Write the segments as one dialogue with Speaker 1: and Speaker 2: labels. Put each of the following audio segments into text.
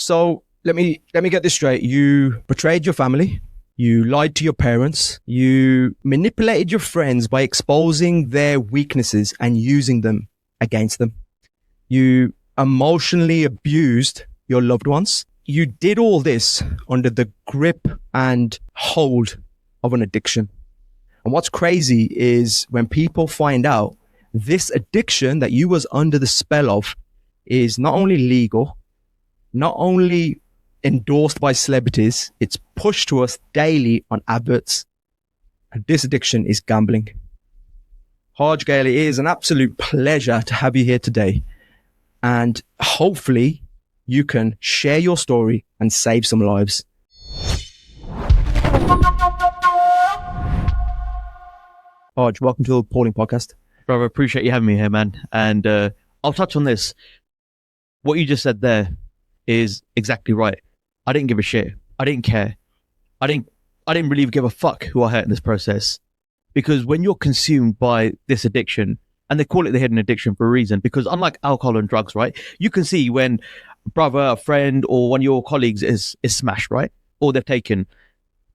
Speaker 1: So let me get this straight. You betrayed your family. You lied to your parents. You manipulated your friends by exposing their weaknesses and using them against them. You emotionally abused your loved ones. You did all this under the grip and hold of an addiction. And what's crazy is when people find out this addiction that you was under the spell of is not only legal, not only endorsed by celebrities, it's pushed to us daily on adverts. And this addiction is gambling. Harj Gahley, it is an absolute pleasure to have you here today. And hopefully you can share your story and save some lives. Harj, welcome to the Appauling Podcast.
Speaker 2: Brother, appreciate you having me here, man. And I'll touch on this. What you just said there is exactly right. I didn't give a shit. I didn't care. I didn't really give a fuck who I hurt in this process. Because when you're consumed by this addiction, and they call it the hidden addiction for a reason, because unlike alcohol and drugs, right, you can see when a brother, a friend, or one of your colleagues is smashed, right, or they've taken.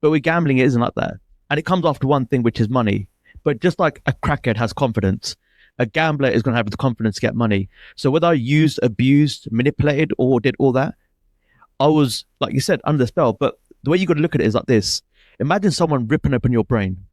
Speaker 2: But with gambling, it isn't like that. And it comes after one thing, which is money. But just like a crackhead has confidence, a gambler is going to have the confidence to get money. So whether I used, abused, manipulated, or did all that, I was, like you said, under the spell. But the way you got to look at it is like this. Imagine someone ripping open your brain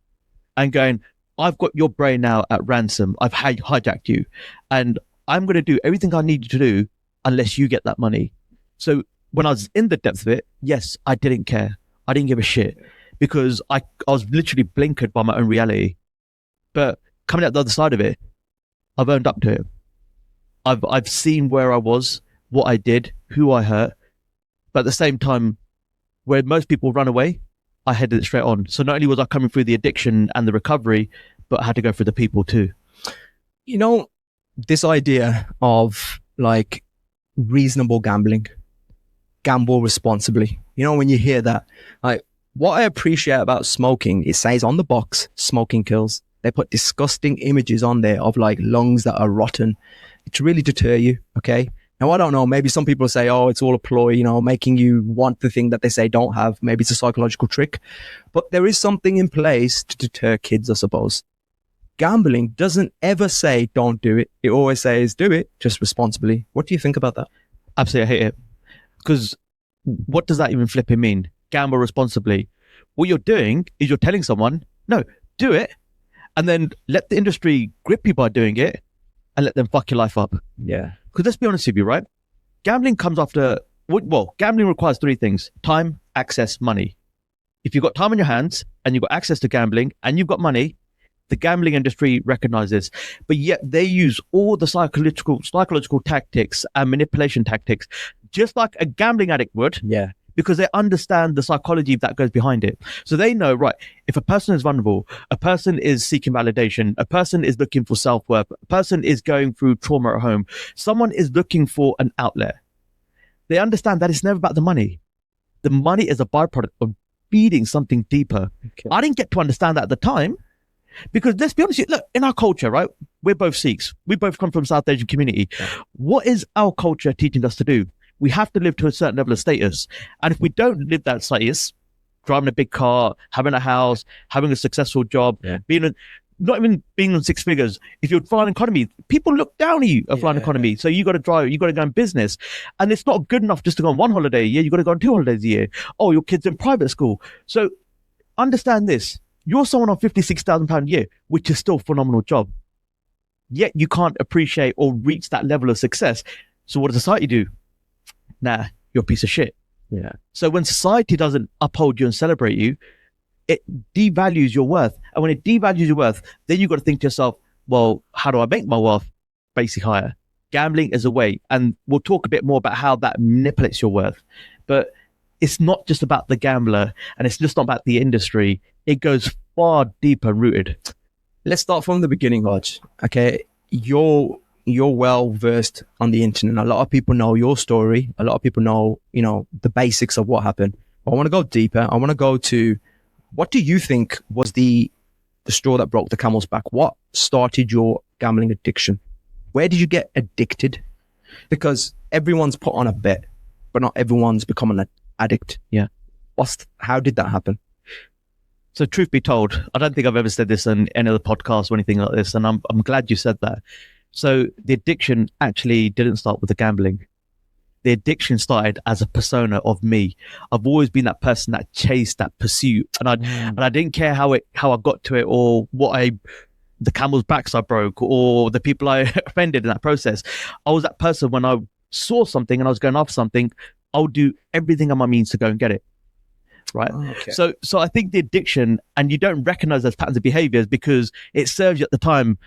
Speaker 2: and going, I've got your brain now at ransom. I've hijacked you. And I'm going to do everything I need you to do unless you get that money. So when I was in the depths of it, yes, I didn't care. I didn't give a shit because I was literally blinkered by my own reality. But coming out the other side of it, I've owned up to it. I've seen where I was, what I did, who I hurt. But at the same time, where most people run away, I headed it straight on. So not only was I coming through the addiction and the recovery, but I had to go through the people too.
Speaker 1: You know, this idea of like reasonable gambling, gamble responsibly. You know, when you hear that, like what I appreciate about smoking, it says on the box, smoking kills. They put disgusting images on there of like lungs that are rotten to really deter you. Okay. Now, I don't know, maybe some people say, oh, it's all a ploy, you know, making you want the thing that they say don't have. Maybe it's a psychological trick, but there is something in place to deter kids, I suppose. Gambling doesn't ever say don't do it. It always says do it, just responsibly. What do you think about that?
Speaker 2: Absolutely, I hate it. Because what does that even flipping mean? Gamble responsibly. What you're doing is you're telling someone, no, do it, and then let the industry grip you by doing it and let them fuck your life up.
Speaker 1: Yeah.
Speaker 2: Because let's be honest with you, right? Gambling comes after, well, gambling requires three things: time, access, money. If you've got time on your hands and you've got access to gambling and you've got money, the gambling industry recognizes. But yet they use all the psychological tactics and manipulation tactics, just like a gambling addict would.
Speaker 1: Yeah.
Speaker 2: Because they understand the psychology that goes behind it. So they know, right, if a person is vulnerable, a person is seeking validation, a person is looking for self-worth, a person is going through trauma at home, someone is looking for an outlet. They understand that it's never about the money. The money is a byproduct of feeding something deeper. Okay. I didn't get to understand that at the time because let's be honest, look, in our culture, right, we're both Sikhs. We both come from South Asian community. Yeah. What is our culture teaching us to do? We have to live to a certain level of status. And if we don't live that status, driving a big car, having a house, having a successful job, not even being on six figures, if you're flying economy, people look down at you at flying economy. So you got to drive, you got to go in business. And it's not good enough just to go on one holiday a year. You got to go on 2 holidays a year. Oh, your kid's in private school. So understand this. You're someone on £56,000 a year, which is still a phenomenal job. Yet you can't appreciate or reach that level of success. So what does society do? Nah, you're a piece of shit.
Speaker 1: Yeah.
Speaker 2: So when society doesn't uphold you and celebrate you, it devalues your worth. And when it devalues your worth, then you've got to think to yourself, well, how do I make my worth basically higher? Gambling is a way. And we'll talk a bit more about how that manipulates your worth. But it's not just about the gambler and it's just not about the industry. It goes far deeper rooted.
Speaker 1: Let's start from the beginning, Harj. Okay. You're well versed on the internet. A lot of people know your story. A lot of people know, you know, the basics of what happened. But I want to go deeper. I want to go to, what do you think was the straw that broke the camel's back? What started your gambling addiction? Where did you get addicted? Because everyone's put on a bet. but not everyone's become an addict.
Speaker 2: Yeah.
Speaker 1: How did that happen?
Speaker 2: So truth be told, I don't think I've ever said this on any other podcast or anything like this. And I'm glad you said that. So the addiction actually didn't start with the gambling. The addiction started as a persona of me. I've always been that person that chased that pursuit, and I didn't care how I got to it, or the camel's backs I broke, or the people I offended in that process. I was that person when I saw something and I was going after something, I'll do everything on my means to go and get it. Right.
Speaker 1: Oh, okay.
Speaker 2: So I think the addiction, and you don't recognize those patterns of behaviors because it serves you at the time.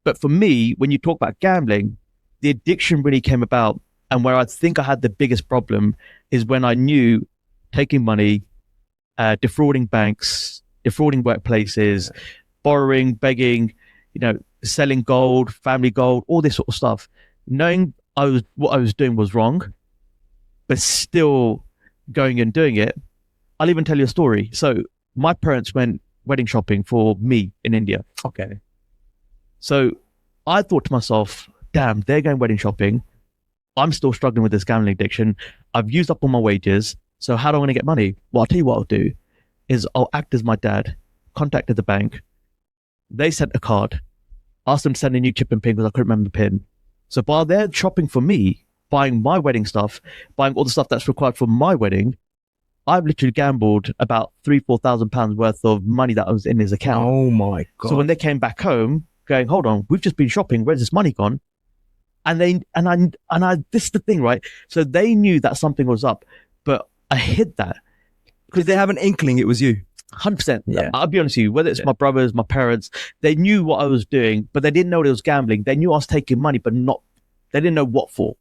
Speaker 2: But for me, when you talk about gambling, the addiction really came about. And where I think I had the biggest problem is when I knew taking money, defrauding banks, defrauding workplaces, borrowing, begging, selling gold, family gold, all this sort of stuff, knowing what I was doing was wrong, but still going and doing it. I'll even tell you a story. So my parents went wedding shopping for me in India.
Speaker 1: Okay.
Speaker 2: So I thought to myself, damn, they're going wedding shopping. I'm still struggling with this gambling addiction. I've used up all my wages. So how do I want to get money? Well, I'll tell you what I'll do is I'll act as my dad, contacted the bank. They sent a card, asked them to send a new chip and pin because I couldn't remember the pin. So while they're shopping for me, buying my wedding stuff, buying all the stuff that's required for my wedding, I've literally gambled about £3,000-4,000 worth of money that was in his account.
Speaker 1: Oh my God.
Speaker 2: So when they came back home going, hold on, we've just been shopping. Where's this money gone? And this is the thing, right? So they knew that something was up, but I hid that.
Speaker 1: Because they have an inkling it was you.
Speaker 2: 100%.
Speaker 1: Yeah.
Speaker 2: I'll be honest with you, whether it's my brothers, my parents, they knew what I was doing, but they didn't know it was gambling. They knew I was taking money, but they didn't know what for.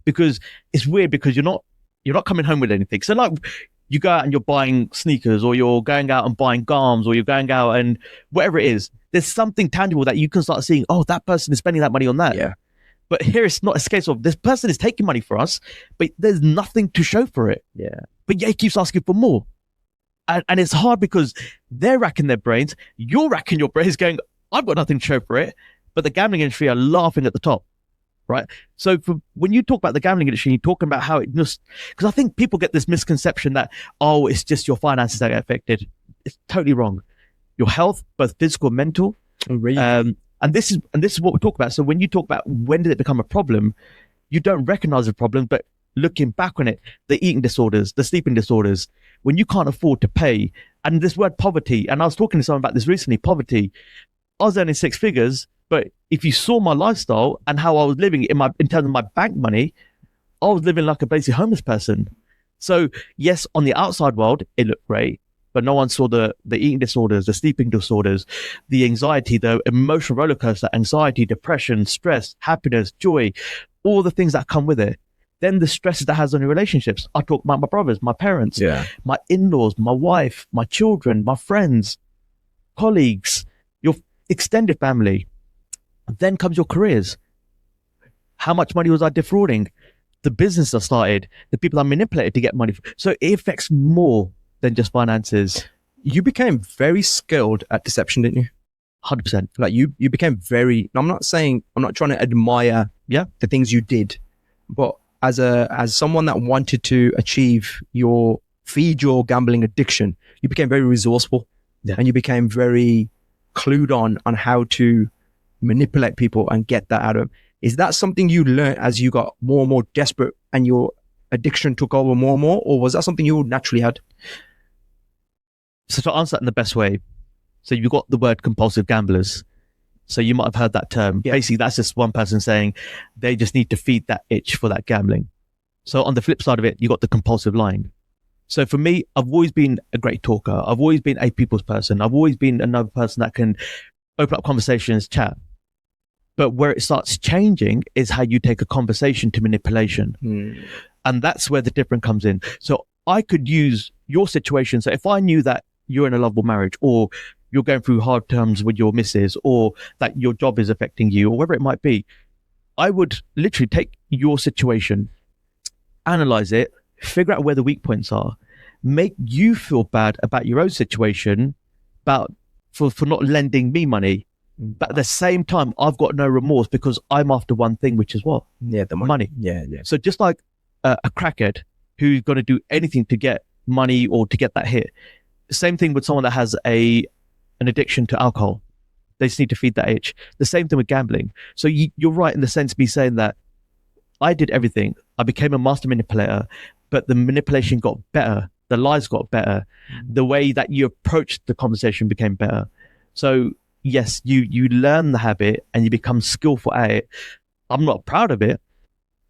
Speaker 2: Because it's weird because you're not coming home with anything. So like you go out and you're buying sneakers, or you're going out and buying garms, or you're going out and whatever it is, there's something tangible that you can start seeing. Oh, that person is spending that money on that.
Speaker 1: Yeah.
Speaker 2: But here it's not a case of this person is taking money for us, but there's nothing to show for it.
Speaker 1: Yeah.
Speaker 2: But yeah, he keeps asking for more. And it's hard because they're racking their brains. You're racking your brains going, I've got nothing to show for it. But the gambling industry are laughing at the top, right? So when you talk about the gambling industry, you're talking about how it just, because I think people get this misconception that, oh, it's just your finances that get affected. It's totally wrong. Your health, both physical and mental.
Speaker 1: Oh, really?
Speaker 2: And this is what we talk about. So when you talk about when did it become a problem, you don't recognize the problem, but looking back on it, the eating disorders, the sleeping disorders, when you can't afford to pay, and this word poverty, and I was talking to someone about this recently, poverty, I was earning six figures, but if you saw my lifestyle and how I was living in terms of my bank money, I was living like a basically homeless person. So yes, on the outside world, it looked great, but no one saw the eating disorders, the sleeping disorders, the anxiety, the emotional roller coaster, anxiety, depression, stress, happiness, joy, all the things that come with it. Then the stresses that has on your relationships. I talk about my brothers, my parents, my in-laws, my wife, my children, my friends, colleagues, your extended family. Then comes your careers. How much money was I defrauding? The business I started, the people I manipulated to get money. So it affects more than just finances.
Speaker 1: You became very skilled at deception, didn't you?
Speaker 2: 100%.
Speaker 1: Like you became very, I'm not trying to admire the things you did, but as someone that wanted to feed your gambling addiction, you became very resourceful, and you became very clued on how to manipulate people and get that out of them. Is that something you learned as you got more and more desperate and your addiction took over more and more, or was that something you naturally had?
Speaker 2: So to answer that in the best way, so you've got the word compulsive gamblers. So you might have heard that term. Yeah. Basically, that's just one person saying they just need to feed that itch for that gambling. So on the flip side of it, you got the compulsive lying. So for me, I've always been a great talker. I've always been a people's person. I've always been another person that can open up conversations, chat. But where it starts changing is how you take a conversation to manipulation. And that's where the difference comes in. So I could use your situation. So if I knew that you're in a lovable marriage, or you're going through hard times with your missus, or that your job is affecting you, or whatever it might be, I would literally take your situation, analyze it, figure out where the weak points are, make you feel bad about your own situation, for not lending me money. But at the same time, I've got no remorse because I'm after one thing, which is what?
Speaker 1: Yeah, the money.
Speaker 2: Money.
Speaker 1: Yeah.
Speaker 2: So just like a crackhead who's going to do anything to get money or to get that hit. Same thing with someone that has an addiction to alcohol. They just need to feed that itch. The same thing with gambling. So you're right in the sense of me saying that I did everything. I became a master manipulator, but the manipulation got better. The lies got better. The way that you approached the conversation became better. So yes, you learn the habit and you become skillful at it. I'm not proud of it,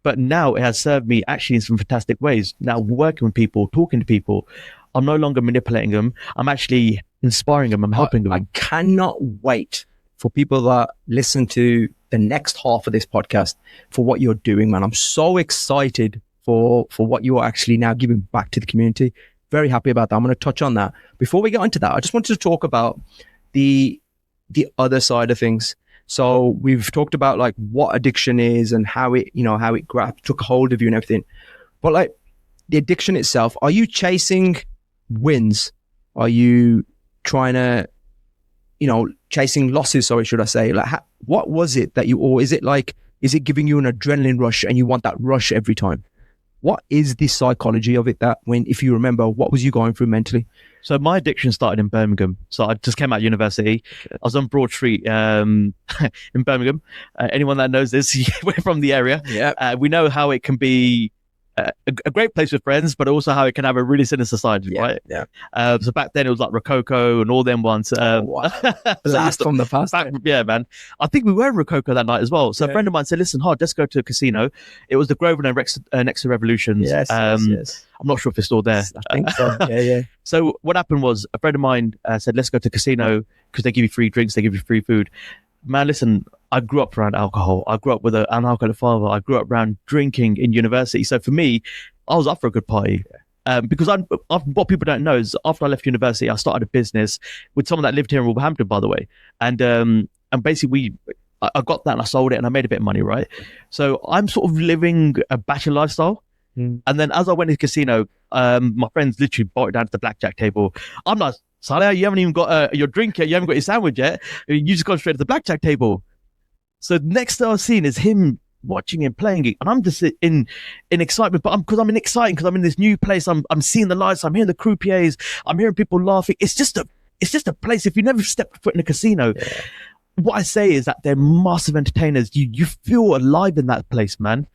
Speaker 2: but now it has served me actually in some fantastic ways. Now working with people, talking to people, I'm no longer manipulating them. I'm actually inspiring them. I'm helping them.
Speaker 1: I cannot wait for people that listen to the next half of this podcast for what you're doing, man. I'm so excited for what you are actually now giving back to the community. Very happy about that. I'm going to touch on that. Before we get into that, I just wanted to talk about the other side of things. So we've talked about like what addiction is and how it took hold of you and everything. But like the addiction itself, are you chasing wins? Are you trying to, chasing losses? Sorry, should I say? Like, what was it that is it giving you an adrenaline rush and you want that rush every time? What is the psychology of it if you remember, what was you going through mentally?
Speaker 2: So my addiction started in Birmingham. So I just came out of university. I was on Broad Street in Birmingham. Anyone that knows this, we're from the area.
Speaker 1: Yeah.
Speaker 2: We know how it can be a great place with friends, but also how it can have a really sinister side, right?
Speaker 1: Yeah.
Speaker 2: So back then it was like Rococo and all them ones.
Speaker 1: Blast from the past.
Speaker 2: Yeah, man. I think we were in Rococo that night as well. So a friend of mine said, listen, Harj, let's go to a casino. It was the Grosvenor Next Revolutions.
Speaker 1: Yes.
Speaker 2: I'm not sure if it's still there.
Speaker 1: I think so. Yeah.
Speaker 2: So what happened was a friend of mine said, let's go to a casino because they give you free drinks, they give you free food. Man, listen, I grew up around alcohol. I grew up with an alcoholic father. I grew up around drinking in university. So for me, I was up for a good party. Because what people don't know is after I left university, I started a business with someone that lived here in Wolverhampton, by the way. And basically I got that and I sold it and I made a bit of money, right? So I'm sort of living a bachelor lifestyle. And then as I went to the casino, my friends literally brought it down to the blackjack table. I'm like, Saleh, you haven't even got your drink yet. You haven't got your sandwich yet. You just gone straight to the blackjack table. So next thing I've seen is him watching him playing it. And I'm just in excitement, but because I'm in this new place. I'm seeing the lights. I'm hearing the croupiers. I'm hearing people laughing. It's just a place. If you never stepped foot in a casino, what I say is that they're massive entertainers. You feel alive in that place, man.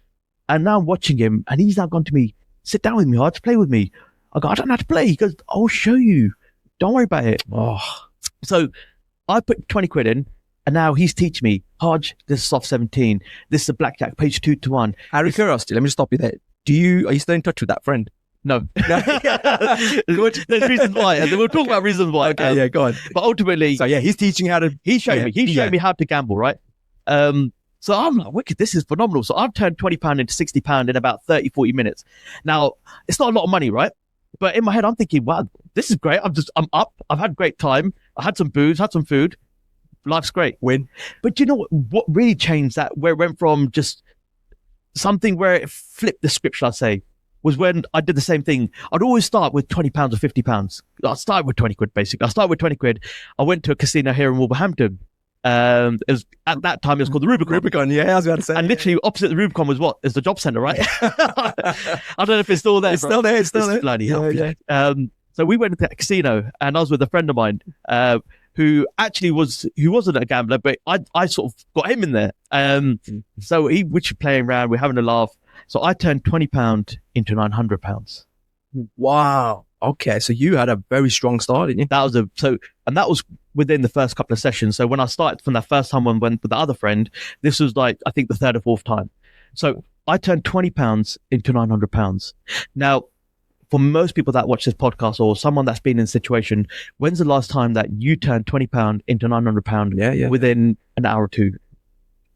Speaker 2: And now I'm watching him and he's now gone to me, sit down with me, Harj, play with me. I go, I don't know how to play. He goes, I'll show you. Don't worry about it. So I put 20 quid in and now he's teaching me, Harj, this is soft 17. This is a blackjack, page 2 to 1.
Speaker 1: Out of curiosity, let me just stop you there. Are you still in touch with that friend?
Speaker 2: No. There's reasons why. And we'll talk about reasons why.
Speaker 1: Okay, yeah, go on.
Speaker 2: But ultimately,
Speaker 1: so yeah, he's teaching how to.
Speaker 2: He showed me how to gamble, right? So I'm like, wicked, this is phenomenal. So I've turned £20 into £60 in about 30, 40 minutes. Now, it's not a lot of money, right? But in my head, I'm thinking, wow, this is great. I'm up. I've had a great time. I had some booze, had some food. Life's great.
Speaker 1: Win. But
Speaker 2: you know what really changed that, where it went from just something where it flipped the script, shall I say, was when I did the same thing. I'd always start with £20 or £50. I'd start with 20 quid, basically. I started with 20 quid. I went to a casino here in Wolverhampton. It was, at that time, it was called the Rubicon.
Speaker 1: Yeah, I was about to say.
Speaker 2: And literally opposite the Rubicon was what? Is the job centre, right? I don't know if it's still there.
Speaker 1: It's still there. It's still there.
Speaker 2: Bloody hell. Yeah. So we went to that casino and I was with a friend of mine who actually wasn't a gambler, but I sort of got him in there. So we were playing around, we're having a laugh. So I turned £20 into £900.
Speaker 1: Wow. Okay, so you had a very strong start, didn't you?
Speaker 2: That was within the first couple of sessions. So when I started from that first time when went with the other friend, this was like, I think the third or fourth time. So I turned £20 into £900. Now, for most people that watch this podcast or someone that's been in a situation, when's the last time that you turned £20 into £900 within an hour or two?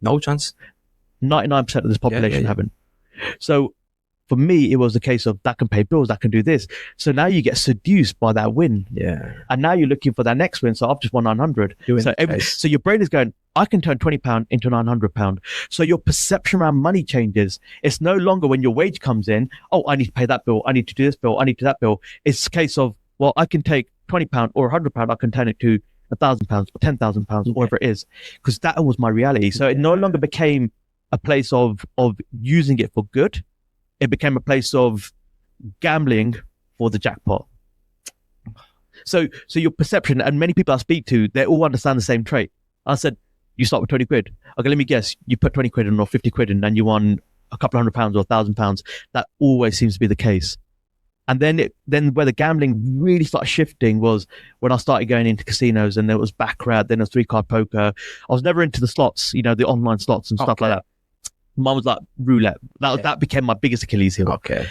Speaker 1: No chance.
Speaker 2: 99% of this population haven't. So for me, it was the case of that can pay bills, that can do this. So now you get seduced by that win.
Speaker 1: Yeah.
Speaker 2: And now you're looking for that next win. So I've just won 900. So your brain is going, I can turn £20 into £900. So your perception around money changes. It's no longer when your wage comes in, oh, I need to pay that bill. I need to do this bill. I need to do that bill. It's a case of, well, I can take £20 or £100. I can turn it to £1,000 or £10,000 or whatever it is. Because that was my reality. So it no longer became a place of using it for good. It became a place of gambling for the jackpot. So your perception, and many people I speak to, they all understand the same trait. I said, you start with 20 quid. Okay, let me guess. You put 20 quid in or 50 quid in and you won a couple of £100 or £1,000. That always seems to be the case. And then where the gambling really started shifting was when I started going into casinos, and there was baccarat, then there was 3-card poker. I was never into the slots, the online slots and stuff like that. Mine was like roulette. That became my biggest Achilles heel.
Speaker 1: Okay.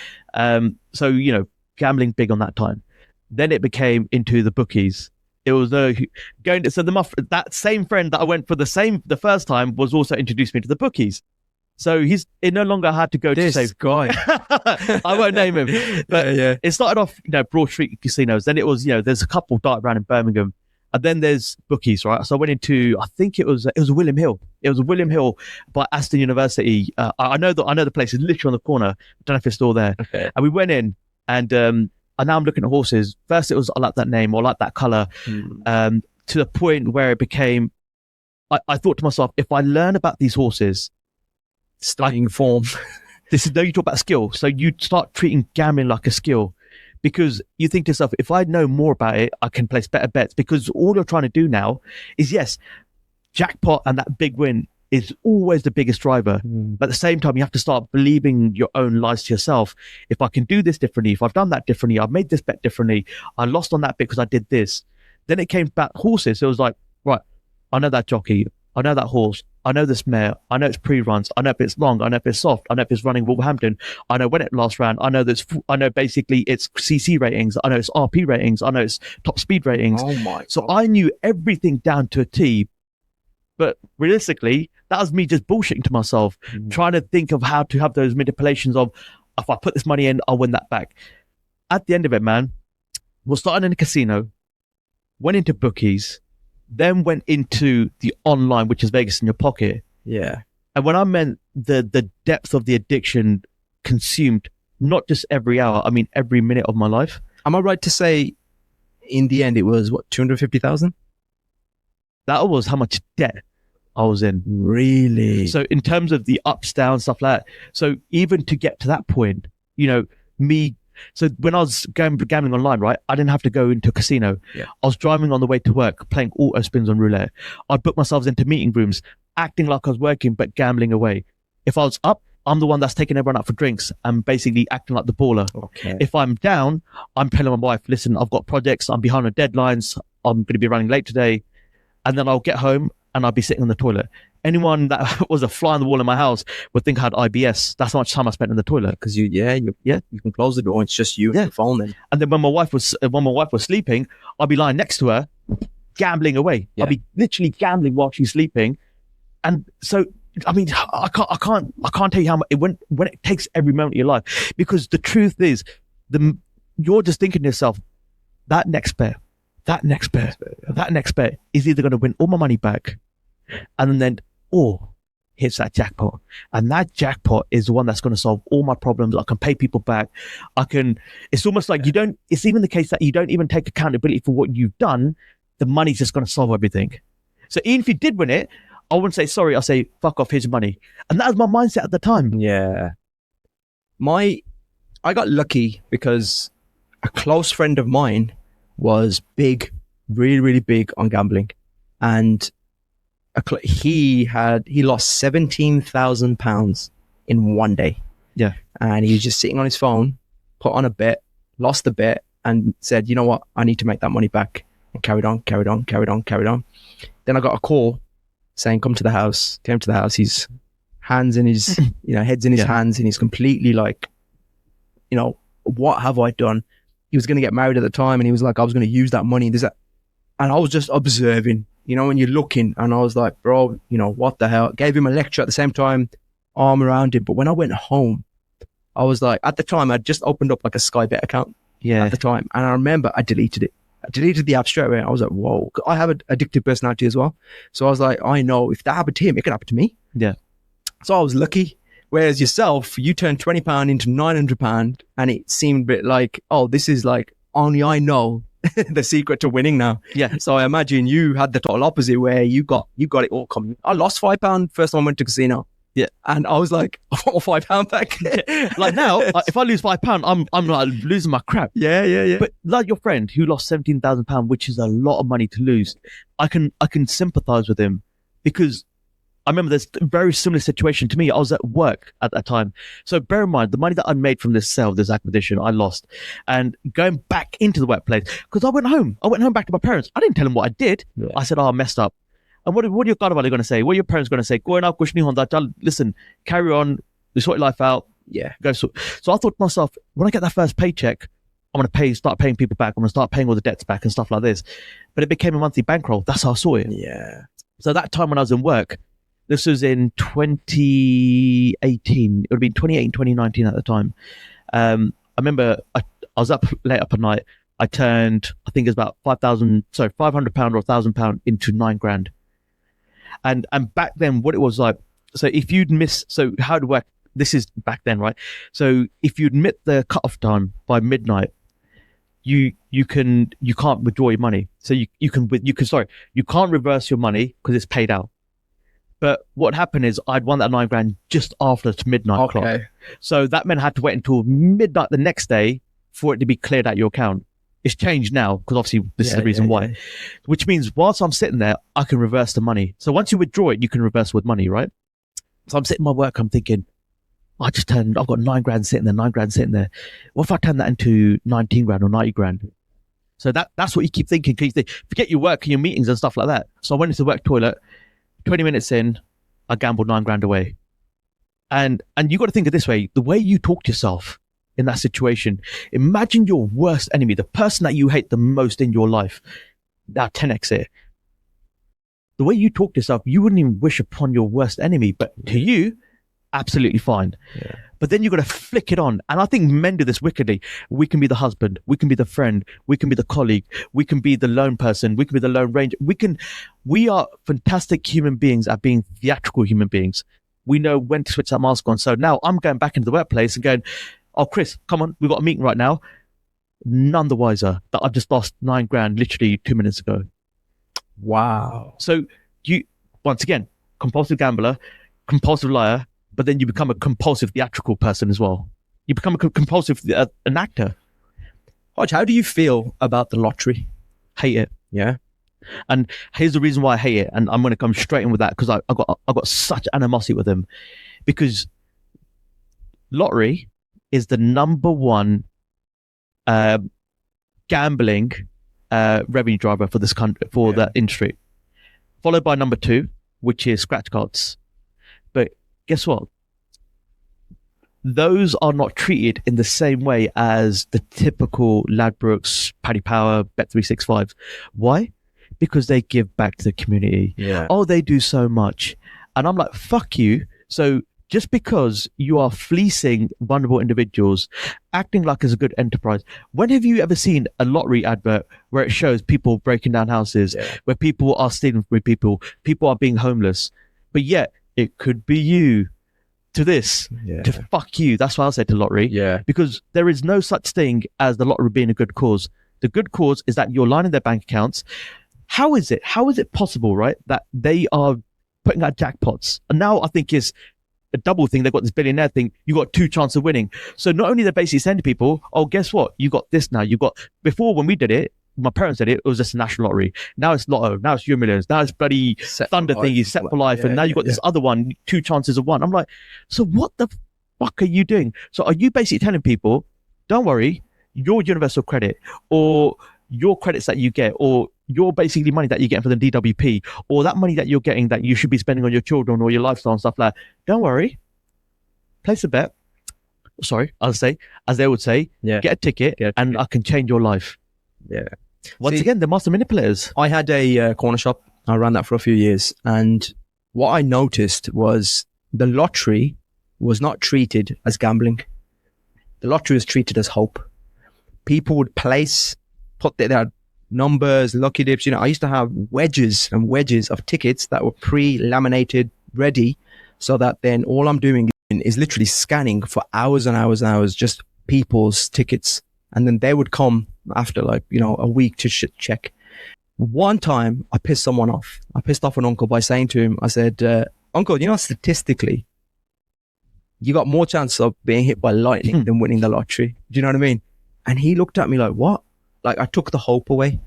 Speaker 2: So, gambling big on that time. Then it became into the bookies. It was that same friend that I went for the first time was also introduced me to the bookies. So it no longer had to go
Speaker 1: this
Speaker 2: to say
Speaker 1: guy.
Speaker 2: I won't name him, but it started off, Broad Street casinos. Then it was, there's a couple dart around in Birmingham, and then there's bookies, right? So I went into, I think it was William Hill. It was William Hill by Aston University. I know the place is literally on the corner. I don't know if it's still there.
Speaker 1: Okay.
Speaker 2: And we went in, and now I'm looking at horses. First, it was I like that name or I like that color, to the point where it became. I thought to myself, if I learn about these horses,
Speaker 1: studying form.
Speaker 2: You talk about skill. So you start treating gambling like a skill, because you think to yourself, if I know more about it, I can place better bets, because all you're trying to do now is, yes, jackpot and that big win is always the biggest driver. But at the same time, you have to start believing your own lies to yourself. If I can do this differently, if I've done that differently, I've made this bet differently, I lost on that bit because I did this. Then it came back horses. So it was like, right, I know that jockey, I know that horse, I know this mare, I know it's pre-runs, I know if it's long, I know if it's soft, I know if it's running Wolverhampton, I know when it last ran, I know basically it's CC ratings, I know it's RP ratings, I know it's top speed ratings.
Speaker 1: Oh my
Speaker 2: So
Speaker 1: God.
Speaker 2: I knew everything down to a T. But realistically, that was me just bullshitting to myself, trying to think of how to have those manipulations of, if I put this money in, I'll win that back. At the end of it, man, we're starting in a casino, went into bookies, then went into the online, which is Vegas in your pocket.
Speaker 1: Yeah.
Speaker 2: And when I meant the depth of the addiction consumed, not just every hour, I mean every minute of my life.
Speaker 1: Am I right to say, in the end, it was what, 250,000?
Speaker 2: That was how much debt I was in.
Speaker 1: Really?
Speaker 2: So in terms of the ups, downs, stuff like that. So even to get to that point, so when I was gambling online, right, I didn't have to go into a casino.
Speaker 1: Yeah.
Speaker 2: I was driving on the way to work, playing auto spins on roulette. I'd book myself into meeting rooms, acting like I was working, but gambling away. If I was up, I'm the one that's taking everyone out for drinks and basically acting like the baller.
Speaker 1: Okay.
Speaker 2: If I'm down, I'm telling my wife, listen, I've got projects, I'm behind on deadlines, I'm going to be running late today. And then I'll get home and I'll be sitting on the toilet. Anyone that was a fly on the wall in my house would think I had IBS. That's how much time I spent in the toilet.
Speaker 1: Because you can close the door. It's just you and the phone then.
Speaker 2: And then when my wife was sleeping, I'd be lying next to her, gambling away.
Speaker 1: Yeah.
Speaker 2: I'd be literally gambling while she's sleeping. And so, I mean, I can't tell you how much when it takes every moment of your life, because the truth is, you're just thinking to yourself, that next bet is either going to win all my money back, and then hits that jackpot, and that jackpot is the one that's going to solve all my problems. I can pay people back. It's almost like it's even the case that you don't even take accountability for what you've done. The money's just going to solve everything. So even if you did win it, I wouldn't say sorry. I'll say, fuck off, here's your money. And that was my mindset at the time.
Speaker 1: Yeah. I got lucky because a close friend of mine was big, really, really big on gambling. And he lost £17,000 in one day.
Speaker 2: Yeah.
Speaker 1: And he was just sitting on his phone, put on a bet, lost the bet, and said, you know what, I need to make that money back. And carried on. Then I got a call saying, come to the house. Came to the house. His hands in his, head's in his hands, and he's completely like, what have I done? He was going to get married at the time, and he was like, I was going to use that money. And I was just observing, when you're looking, and I was like, bro, what the hell? Gave him a lecture at the same time, arm around him. But when I went home, I was like, at the time, I'd just opened up like a Sky Bet account at the time. And I remember I deleted it. I deleted the app straight away. I was like, whoa. I have an addictive personality as well. So I was like, I know if that happened to him, it could happen to me.
Speaker 2: Yeah.
Speaker 1: So I was lucky. Whereas yourself, you turned £20 into £900, and it seemed a bit like, oh, this is like, only I know the secret to winning now.
Speaker 2: Yeah.
Speaker 1: So I imagine you had the total opposite, where you got it all coming. I lost £5 first time I went to casino.
Speaker 2: Yeah.
Speaker 1: And I was like, I want my £5 back.
Speaker 2: Like now, if I lose £5, I'm like losing my crap.
Speaker 1: Yeah.
Speaker 2: But like your friend who lost £17,000, which is a lot of money to lose, I can sympathise with him, because I remember there's a very similar situation to me. I was at work at that time. So bear in mind, the money that I made from this sale, this acquisition, I lost. And going back into the workplace, because I went home back to my parents. I didn't tell them what I did. Yeah. I said, I messed up. And what are your Gardavalli going to say? What are your parents going to say? Go and kush nahi honda. Listen, carry on. You sort your life out.
Speaker 1: Yeah.
Speaker 2: Go. So I thought to myself, when I get that first paycheck, I'm going to start paying people back. I'm going to start paying all the debts back and stuff like this. But it became a monthly bankroll. That's how I saw it.
Speaker 1: Yeah. So
Speaker 2: that time when I was in work, this was in 2018. It would have been 2018, 2019 at the time. I remember I was up late up at night. I turned, I think it was about £500 or £1,000 into £9,000. And back then, what it was like, so if you'd miss, so how it work, this is back then, right? So if you'd miss the cutoff time by midnight, you can't withdraw your money. So you can't reverse your money because it's paid out. But what happened is I'd won that £9,000 just after the midnight clock. So that meant I had to wait until midnight the next day for it to be cleared out your account. It's changed now because obviously this is the reason why. Yeah. Which means whilst I'm sitting there, I can reverse the money. So once you withdraw it, you can reverse with money, right? So I'm sitting at my work, I'm thinking, I've got £9,000 sitting there. What if I turn that into 19 grand or 90 grand? So that's what you keep thinking. Forget your work and your meetings and stuff like that. So I went into the work toilet, 20 minutes in, I gambled £9,000 away. And you got to think of this way, the way you talk to yourself in that situation, imagine your worst enemy, the person that you hate the most in your life. Now 10x it. The way you talk to yourself, you wouldn't even wish upon your worst enemy, but to you, absolutely fine. Yeah. But then you've got to flick it on. And I think men do this wickedly. We can be the husband. We can be the friend. We can be the colleague. We can be the lone person. We can be the lone ranger. We are fantastic human beings at being theatrical human beings. We know when to switch that mask on. So now I'm going back into the workplace and going, oh, Chris, come on. We've got a meeting right now. None the wiser that I've just lost £9,000 literally 2 minutes ago.
Speaker 1: Wow.
Speaker 2: So you, once again, compulsive gambler, compulsive liar, but then you become a compulsive theatrical person as well. You become a compulsive, an actor.
Speaker 1: Harj, how do you feel about the lottery?
Speaker 2: Hate it.
Speaker 1: Yeah.
Speaker 2: And here's the reason why I hate it. And I'm going to come straight in with that because I got such animosity with them, because lottery is the number one gambling revenue driver for this country, for that industry, followed by number 2, which is scratch cards. But guess what? Those are not treated in the same way as the typical Ladbrokes, Paddy Power, Bet365. Why? Because they give back to the community.
Speaker 1: Yeah.
Speaker 2: Oh, they do so much. And I'm like, fuck you. So just because you are fleecing vulnerable individuals, acting like it's a good enterprise, when have you ever seen a lottery advert where it shows people breaking down houses, where people are stealing from people are being homeless, but yet it could be you to this, to fuck you. That's what I'll say to lottery.
Speaker 1: Yeah.
Speaker 2: Because there is no such thing as the lottery being a good cause. The good cause is that you're lining their bank accounts. How is it possible, right, that they are putting out jackpots? And now I think it's a double thing. They've got this billionaire thing. You got 2 chances of winning. So not only they're basically saying to people, oh, guess what? You got this now. Before when we did it, my parents did it was just a national lottery. Now it's lotto. Now it's Euro Millions. Now it's bloody Thunder thing. He's set for life. Yeah, and now you've got this other one, 2 chances of 1. I'm like, so what the fuck are you doing? So are you basically telling people, don't worry, your universal credit or your credits that you get, or your basically money that you get from the DWP, or that money that you're getting that you should be spending on your children or your lifestyle and stuff like that, don't worry, place a bet. Sorry, as they would say, get a ticket and I can change your life.
Speaker 1: Yeah.
Speaker 2: Once again, they're master manipulators.
Speaker 1: I had a corner shop. I ran that for a few years. And what I noticed was the lottery was not treated as gambling. The lottery was treated as hope. People would put their numbers, lucky dips. I used to have wedges and wedges of tickets that were pre-laminated, ready, so that then all I'm doing is literally scanning for hours and hours and hours, just people's tickets. And then they would come after a week to check. One time I pissed someone off. I pissed off an uncle by saying to him, I said, Uncle, statistically, you got more chance of being hit by lightning than winning the lottery. Do you know what I mean? And he looked at me like, what? Like, I took the hope away.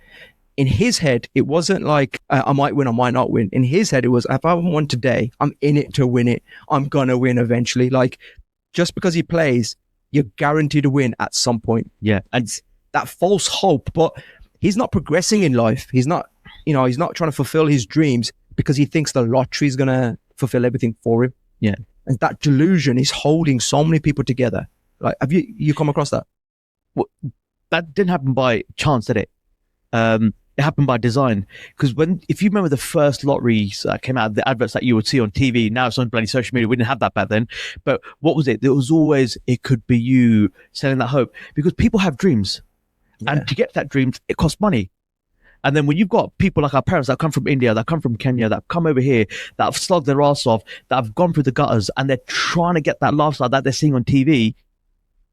Speaker 1: In his head, it wasn't like I might win, I might not win. In his head, it was, if I haven't won today, I'm in it to win it. I'm going to win eventually. Like, just because he plays, you're guaranteed to win at some point.
Speaker 2: Yeah.
Speaker 1: And that false hope, but he's not progressing in life. He's not, he's not trying to fulfill his dreams because he thinks the lottery is going to fulfill everything for him.
Speaker 2: Yeah.
Speaker 1: And that delusion is holding so many people together. Like, have you come across that?
Speaker 2: Well, that didn't happen by chance, did it? It happened by design. Because if you remember the first lotteries that came out, the adverts that you would see on TV, now it's on bloody social media. We didn't have that back then. But what was it? There was always, it could be you selling that hope, because people have dreams. Yeah. And to get that dream, it costs money. And then when you've got people like our parents that come from India, that come from Kenya, that come over here, that have slogged their ass off, that have gone through the gutters, and they're trying to get that lifestyle that they're seeing on TV,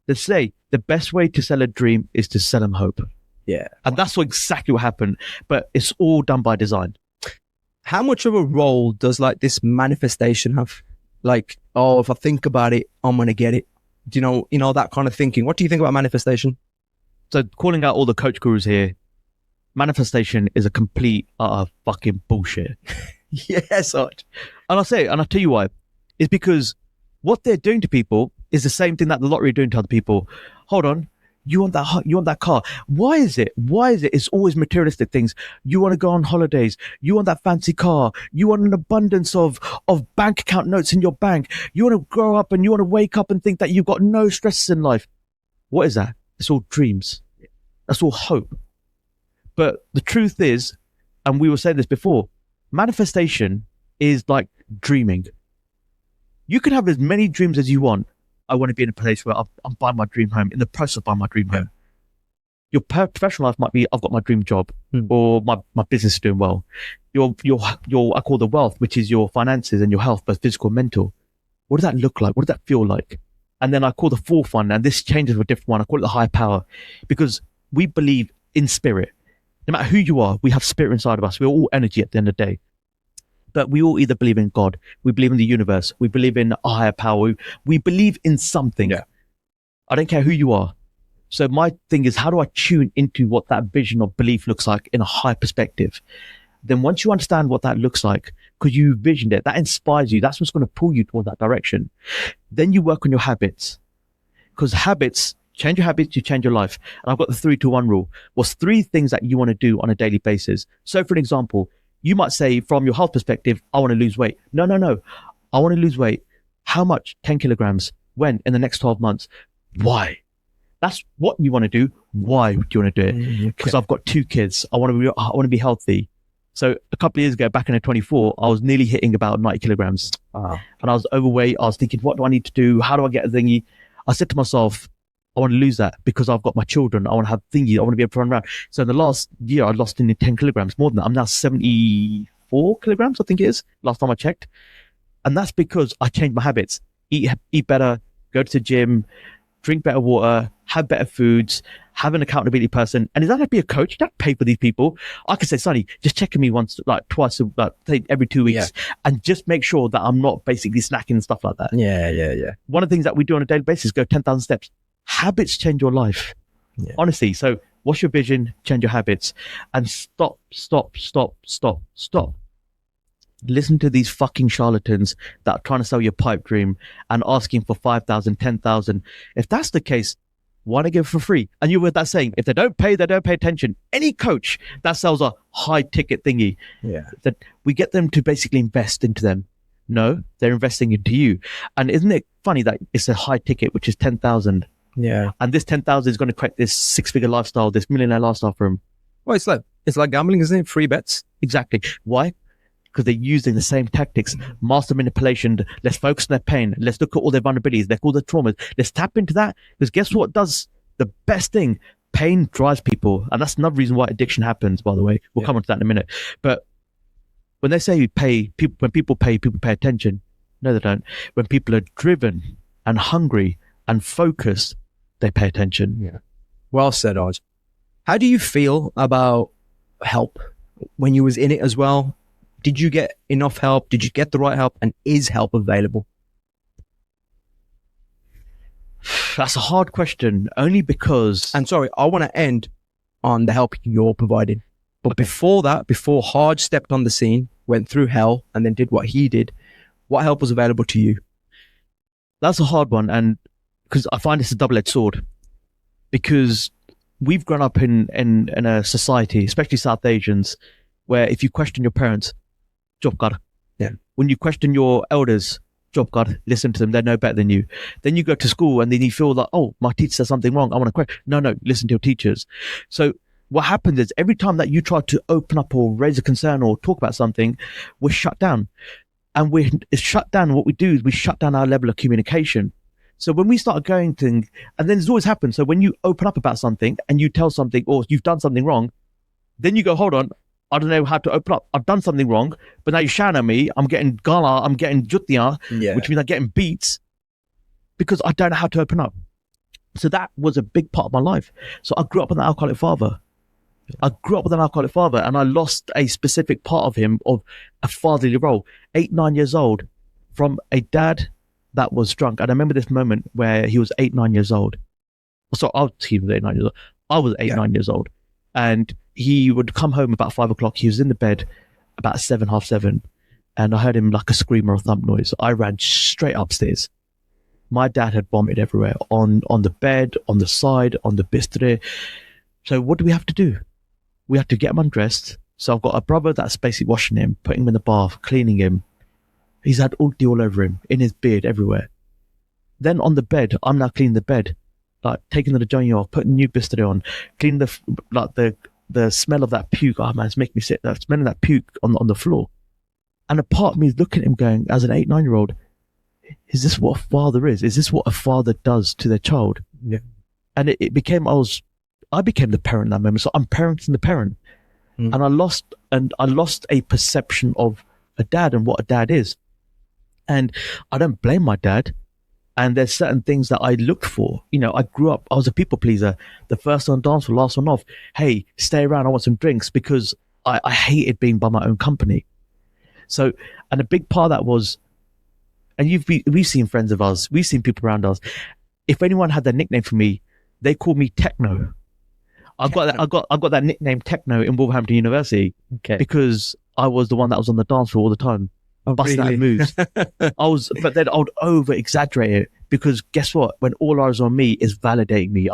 Speaker 2: they say the best way to sell a dream is to sell them hope.
Speaker 1: Yeah.
Speaker 2: And that's exactly what happened. But it's all done by design.
Speaker 1: How much of a role does like this manifestation have? Like, oh, if I think about it, I'm going to get it. Do you know, that kind of thinking. What do you think about manifestation?
Speaker 2: So calling out all the coach gurus here, manifestation is a complete fucking bullshit.
Speaker 1: Yes, Harj.
Speaker 2: And I'll tell you why. It's because what they're doing to people is the same thing that the lottery are doing to other people. Hold on. You want that car. Why is it? It's always materialistic things. You want to go on holidays. You want that fancy car. You want an abundance of bank account notes in your bank. You want to grow up and you want to wake up and think that you've got no stresses in life. What is that? It's all dreams. That's all hope. But the truth is, and we were saying this before, manifestation is like dreaming. You can have as many dreams as you want. I want to be in a place where I'm buying my dream home, in the process of buying my dream home. Your professional life might be, I've got my dream job, or my business is doing well. Your I call the wealth, which is your finances and your health, both physical and mental. What does that look like? What does that feel like? And then I call the fourth one, and this changes with a different one. I call it the higher power, because we believe in spirit. No matter who you are, we have spirit inside of us. We're all energy at the end of the day. But we all either believe in God, we believe in the universe, we believe in a higher power, we believe in something. Yeah. I don't care who you are. So my thing is, how do I tune into what that vision or belief looks like in a high perspective? Then once you understand what that looks like, because you visioned it, that inspires you, that's what's going to pull you toward that direction. Then you work on your habits, because change your habits, you change your life. And I've got the 3-2-1 rule. What's 3 things that you want to do on a daily basis? So for an example, you might say from your health perspective, I want to lose weight. No. I want to lose weight. How much? 10 kilograms. When? In the next 12 months. Why? That's what you want to do. Why do you want to do it? Because I've got 2 kids. I want to be healthy. So a couple of years ago, back in 24, I was nearly hitting about 90 kilograms. And I was overweight. I was thinking, what do I need to do? How do I get a thingy? I said to myself, I want to lose that because I've got my children. I want to have thingy. I want to be able to run around. So in the last year, I lost nearly 10 kilograms, more than that. I'm now 74 kilograms, I think it is, last time I checked. And that's because I changed my habits. Eat better, go to the gym, drink better water, have better foods, have an accountability person. And it doesn't have to be a coach. You don't pay for these people. I could say, Sonny, just check me twice, every 2 weeks, and just make sure that I'm not basically snacking and stuff like that.
Speaker 1: Yeah.
Speaker 2: One of the things that we do on a daily basis is go 10,000 steps. Habits change your life. Yeah. Honestly. So what's your vision? Change your habits, and stop. Listen to these fucking charlatans that are trying to sell your pipe dream and asking for 5,000, 10,000. If that's the case, why not give it for free? And you heard that saying, if they don't pay attention. Any coach that sells a high ticket thingy, that we get them to basically invest into them. No, they're investing into you. And isn't it funny that it's a high ticket, which is 10,000?
Speaker 1: Yeah.
Speaker 2: And this 10,000 is going to create this 6-figure lifestyle, this millionaire lifestyle for him.
Speaker 1: Well, it's like gambling, isn't it? Free bets.
Speaker 2: Exactly. Why? Because they're using the same tactics. Master manipulation. Let's focus on their pain. Let's look at all their vulnerabilities. Let's all their traumas. Let's tap into that. Because guess what does the best thing? Pain drives people. And that's another reason why addiction happens, by the way. We'll come on to that in a minute. But when they say when people pay attention. No, they don't. When people are driven and hungry and focused, they pay attention.
Speaker 1: Yeah. Well said, Harj. How do you feel about help when you was in it as well? Did you get enough help? Did you get the right help? And is help available?
Speaker 2: That's a hard question, only because...
Speaker 1: And sorry, I want to end on the help you're providing. But before that, before Harj stepped on the scene, went through hell, and then did what he did, what help was available to you?
Speaker 2: That's a hard one, and because I find it's a double-edged sword. Because we've grown up in a society, especially South Asians, where if you question your parents, job kar.
Speaker 1: Yeah.
Speaker 2: When you question your elders, job kar, listen to them, they're no better than you. Then you go to school and then you feel like, oh, my teacher said something wrong, I want to question. No, listen to your teachers. So what happens is every time that you try to open up or raise a concern or talk about something, we're shut down. And it's shut down. What we do is we shut down our level of communication. So when we start going to, and then it's always happened. So when you open up about something and you tell something or you've done something wrong, then you go, hold on, I don't know how to open up. I've done something wrong, but now you're shouting at me. I'm getting gala, I'm getting juttiya, which means I'm getting beats because I don't know how to open up. So that was a big part of my life. So I grew up with an alcoholic father. And I lost a specific part of him, of a fatherly role. 8, 9 years old, from a dad that was drunk. And I remember this moment where he was 8, 9 years old. So he was 8, 9 years old. I was 8, 9 years old. And he would come home about 5 o'clock. He was in the bed about 7, half 7. And I heard him like a scream or a thump noise. I ran straight upstairs. My dad had vomited everywhere, on the bed, on the side, on the bistre. So what do we have to do? We have to get him undressed. So I've got a brother that's basically washing him, putting him in the bath, cleaning him. He's had ulti all over him, in his beard, everywhere. Then on the bed, I'm now cleaning the bed, like taking the joint off, putting new bistre on, cleaning the smell of that puke. Oh man, it's making me sick. That smelling that puke on the floor. And a part of me is looking at him going, as an 8, 9 year old, is this what a father is? Is this what a father does to their child?
Speaker 1: Yeah.
Speaker 2: And it became, I became the parent in that moment. So I'm parenting the parent. And I lost a perception of a dad and what a dad is. And I don't blame my dad. And there's certain things that I looked for. You know, I grew up, I was a people pleaser. The first on dance floor, last one off. Hey, stay around, I want some drinks, because I hated being by my own company. So, and a big part of that was, and we've seen friends of ours, we've seen people around us. If anyone had their nickname for me, they called me Techno. I got that nickname Techno in Wolverhampton University because I was the one that was on the dance floor all the time, busting out moves. But then I would over exaggerate it, because guess what? When all eyes on me is validating me,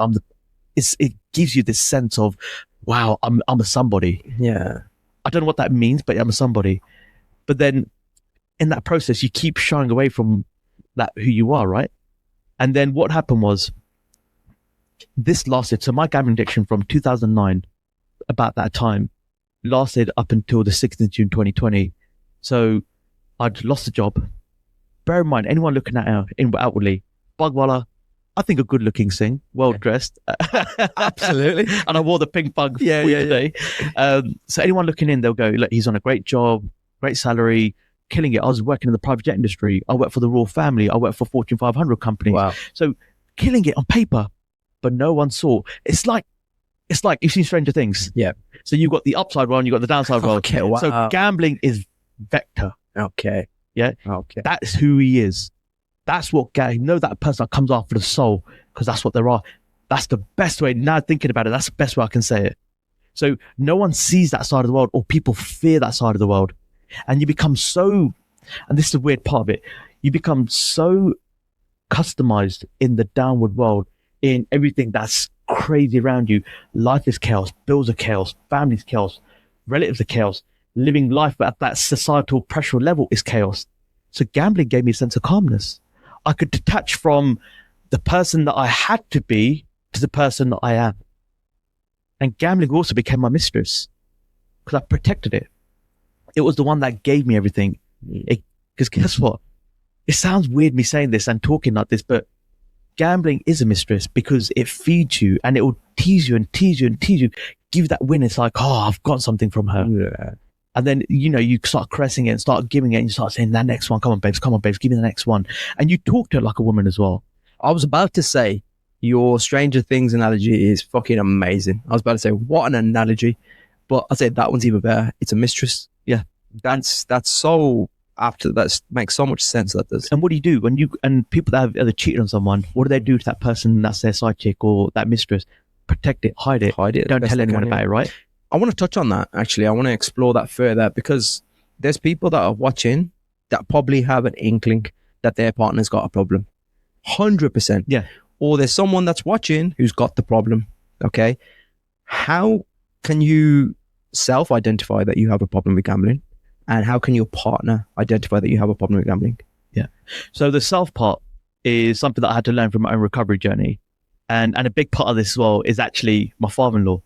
Speaker 2: it gives you this sense of, wow, I'm a somebody.
Speaker 1: Yeah.
Speaker 2: I don't know what that means, but I'm a somebody. But then in that process, you keep shying away from that, who you are, right? And then what happened was, this lasted, so my gambling addiction from 2009, about that time, lasted up until the 6th of June 2020. So I'd lost the job. Bear in mind, anyone looking at it outwardly, Bugwala, I think a good looking thing, well dressed.
Speaker 1: Absolutely.
Speaker 2: And I wore the pink bug today. So anyone looking in, they'll go, look, he's on a great job, great salary, killing it. I was working in the private jet industry. I worked for the royal family. I worked for Fortune 500 companies.
Speaker 1: Wow.
Speaker 2: So killing it on paper. But no one saw. It's like you've seen Stranger Things.
Speaker 1: Yeah.
Speaker 2: So you've got the upside roll and you've got the downside roll.
Speaker 1: Okay, wow.
Speaker 2: So gambling is vector.
Speaker 1: Okay.
Speaker 2: Yeah.
Speaker 1: Okay.
Speaker 2: That's who he is. That's what that person that comes after the soul, because that's what there are. That's the best way. Now thinking about it, that's the best way I can say it. So no one sees that side of the world, or people fear that side of the world. And you become so, and this is the weird part of it, you become so customized in the downward world, in everything that's crazy around you. Life is chaos, bills are chaos, family's chaos, relatives are chaos, living life at that societal pressure level is chaos. So gambling gave me a sense of calmness. I could detach from the person that I had to be to the person that I am. And gambling also became my mistress, because I protected it. It was the one that gave me everything. Because guess what? It sounds weird me saying this and talking like this, but gambling is a mistress, because it feeds you and it will tease you and tease you and tease you, give you that win. It's like, oh, I've got something from her.
Speaker 1: Yeah.
Speaker 2: And then, you start caressing it and start giving it, and you start saying, that next one, come on, babes, give me the next one. And you talk to it like a woman as well.
Speaker 1: I was about to say, your Stranger Things analogy is fucking amazing. I was about to say, what an analogy. But I said that one's even better. It's a mistress.
Speaker 2: Yeah.
Speaker 1: That's so after that makes so much sense. That does.
Speaker 2: And what do you do and people that have ever cheated on someone? What do they do to that person that's their side chick or that mistress? Protect it, hide it. Don't tell anyone about it, right?
Speaker 1: I want to touch on that, actually. I want to explore that further, because there's people that are watching that probably have an inkling that their partner's got a problem. 100%.
Speaker 2: Yeah.
Speaker 1: Or there's someone that's watching who's got the problem. Okay. How can you self-identify that you have a problem with gambling? And how can your partner identify that you have a problem with gambling?
Speaker 2: Yeah. So the self part is something that I had to learn from my own recovery journey. And a big part of this as well is actually my father-in-law.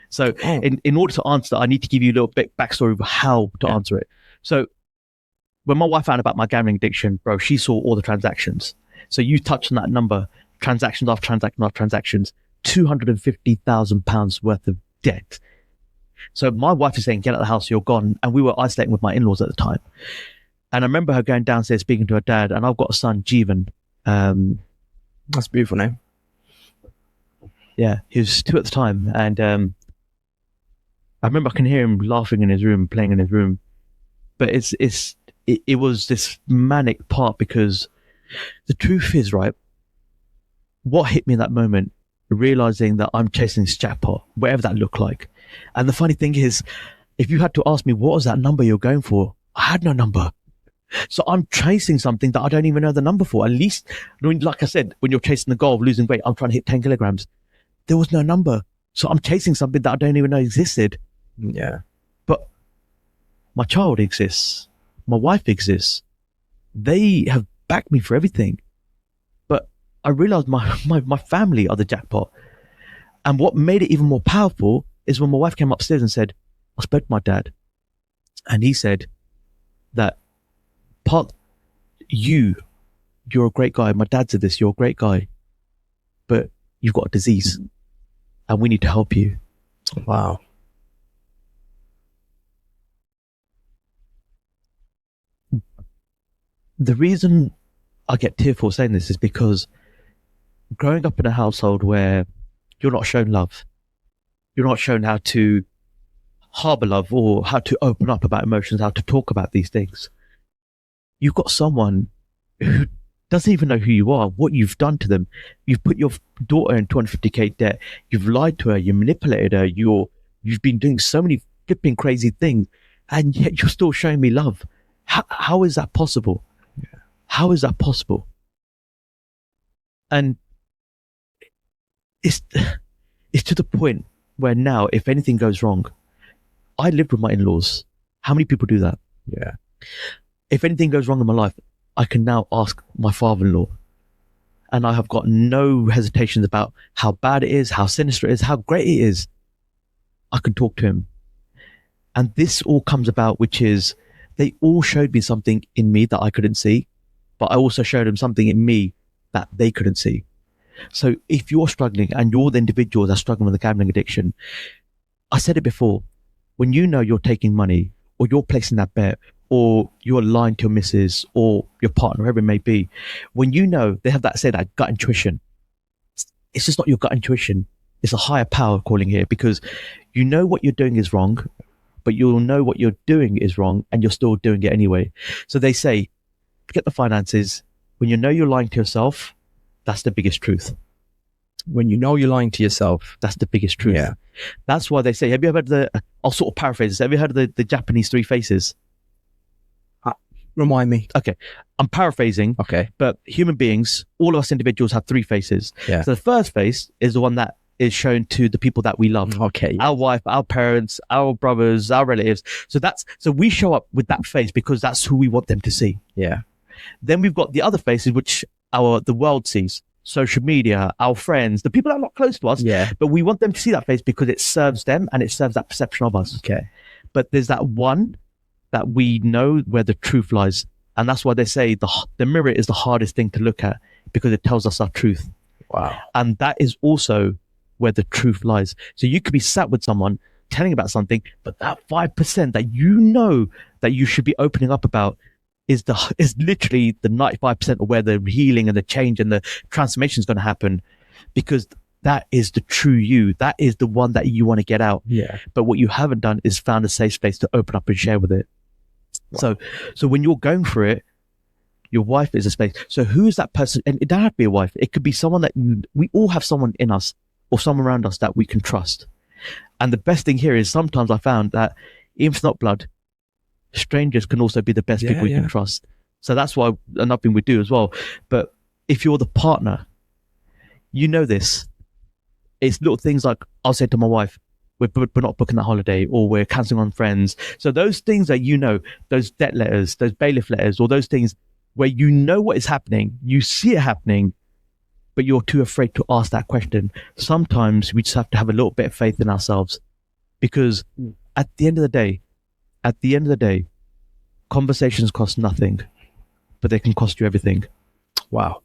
Speaker 2: So in order to answer that, I need to give you a little bit backstory of how to answer it. So when my wife found out about my gambling addiction, bro, she saw all the transactions. So you touched on that number, transactions after transaction after transactions, £250,000 worth of debt. So my wife is saying, get out of the house, you're gone. And we were isolating with my in-laws at the time. And I remember her going downstairs speaking to her dad, and I've got a son, Jeevan.
Speaker 1: That's a beautiful name.
Speaker 2: Yeah, he was 2 at the time. And I remember I can hear him laughing in his room, playing in his room. But it was this manic part, because the truth is, right, what hit me in that moment, realizing that I'm chasing this jackpot, whatever that looked like. And the funny thing is, if you had to ask me, what was that number you're going for? I had no number. So I'm chasing something that I don't even know the number for. At least, like I said, when you're chasing the goal of losing weight, I'm trying to hit 10 kilograms. There was no number. So I'm chasing something that I don't even know existed.
Speaker 1: Yeah.
Speaker 2: But my child exists. My wife exists. They have backed me for everything. But I realized my family are the jackpot. And what made it even more powerful is when my wife came upstairs and said, I spoke to my dad. And he said that you're a great guy. My dad said this, you're a great guy, but you've got a disease and we need to help you.
Speaker 1: Wow.
Speaker 2: The reason I get tearful saying this is because growing up in a household where you're not shown love, you're not shown how to harbor love or how to open up about emotions, how to talk about these things. You've got someone who doesn't even know who you are, what you've done to them. You've put your daughter in 250k debt. You've lied to her. You manipulated her. You've been doing so many flipping crazy things, and yet you're still showing me love. How is that possible?
Speaker 1: Yeah.
Speaker 2: How is that possible? And it's to the point where now, if anything goes wrong, I lived with my in-laws. How many people do that?
Speaker 1: Yeah.
Speaker 2: If anything goes wrong in my life, I can now ask my father-in-law. And I have got no hesitations about how bad it is, how sinister it is, how great it is. I can talk to him. And this all comes about, which is they all showed me something in me that I couldn't see, but I also showed them something in me that they couldn't see. So if you're struggling and you're the individual that's struggling with a gambling addiction, I said it before, when you know you're taking money or you're placing that bet or you're lying to your missus or your partner, whoever it may be, when you know, they have that gut intuition. It's just not your gut intuition. It's a higher power calling here, because you know what you're doing is wrong, but you'll know what you're doing is wrong and you're still doing it anyway. So they say, forget the finances. When you know you're lying to yourself, that's the biggest truth.
Speaker 1: When you know you're lying to yourself,
Speaker 2: that's the biggest truth.
Speaker 1: Yeah.
Speaker 2: That's why they say, have you ever heard I'll sort of paraphrase this. Have you heard of the Japanese 3 faces?
Speaker 1: Remind me.
Speaker 2: Okay. I'm paraphrasing.
Speaker 1: Okay.
Speaker 2: But human beings, all of us individuals have 3 faces.
Speaker 1: Yeah.
Speaker 2: So the first face is the one that is shown to the people that we love.
Speaker 1: Okay.
Speaker 2: Our wife, our parents, our brothers, our relatives. So we show up with that face because that's who we want them to see.
Speaker 1: Yeah.
Speaker 2: Then we've got the other faces, which the world sees. Social media, our friends, the people that are not close to us.
Speaker 1: Yeah.
Speaker 2: But we want them to see that face because it serves them and it serves that perception of us.
Speaker 1: Okay.
Speaker 2: But there's that one that we know where the truth lies. And that's why they say the mirror is the hardest thing to look at, because it tells us our truth.
Speaker 1: Wow.
Speaker 2: And that is also where the truth lies. So you could be sat with someone telling about something, but that 5% that you know that you should be opening up about is literally the 95% of where the healing and the change and the transformation is going to happen, because that is the true you. That is the one that you want to get out.
Speaker 1: Yeah.
Speaker 2: But what you haven't done is found a safe space to open up and share with it. So when you're going for it, your wife is a space. So who is that person? And it doesn't have to be a wife. It could be someone that we all have someone in us or someone around us that we can trust. And the best thing here is sometimes I found that even if it's not blood, strangers can also be the best people you can trust. So that's why another thing we do as well. But if you're the partner, you know this. It's little things like I'll say to my wife, we're not booking that holiday, or we're cancelling on friends. So those things that you know, those debt letters, those bailiff letters, or those things where you know what is happening, you see it happening, but you're too afraid to ask that question. Sometimes we just have to have a little bit of faith in ourselves, because at the end of the day, conversations cost nothing, but they can cost you everything.
Speaker 1: Wow.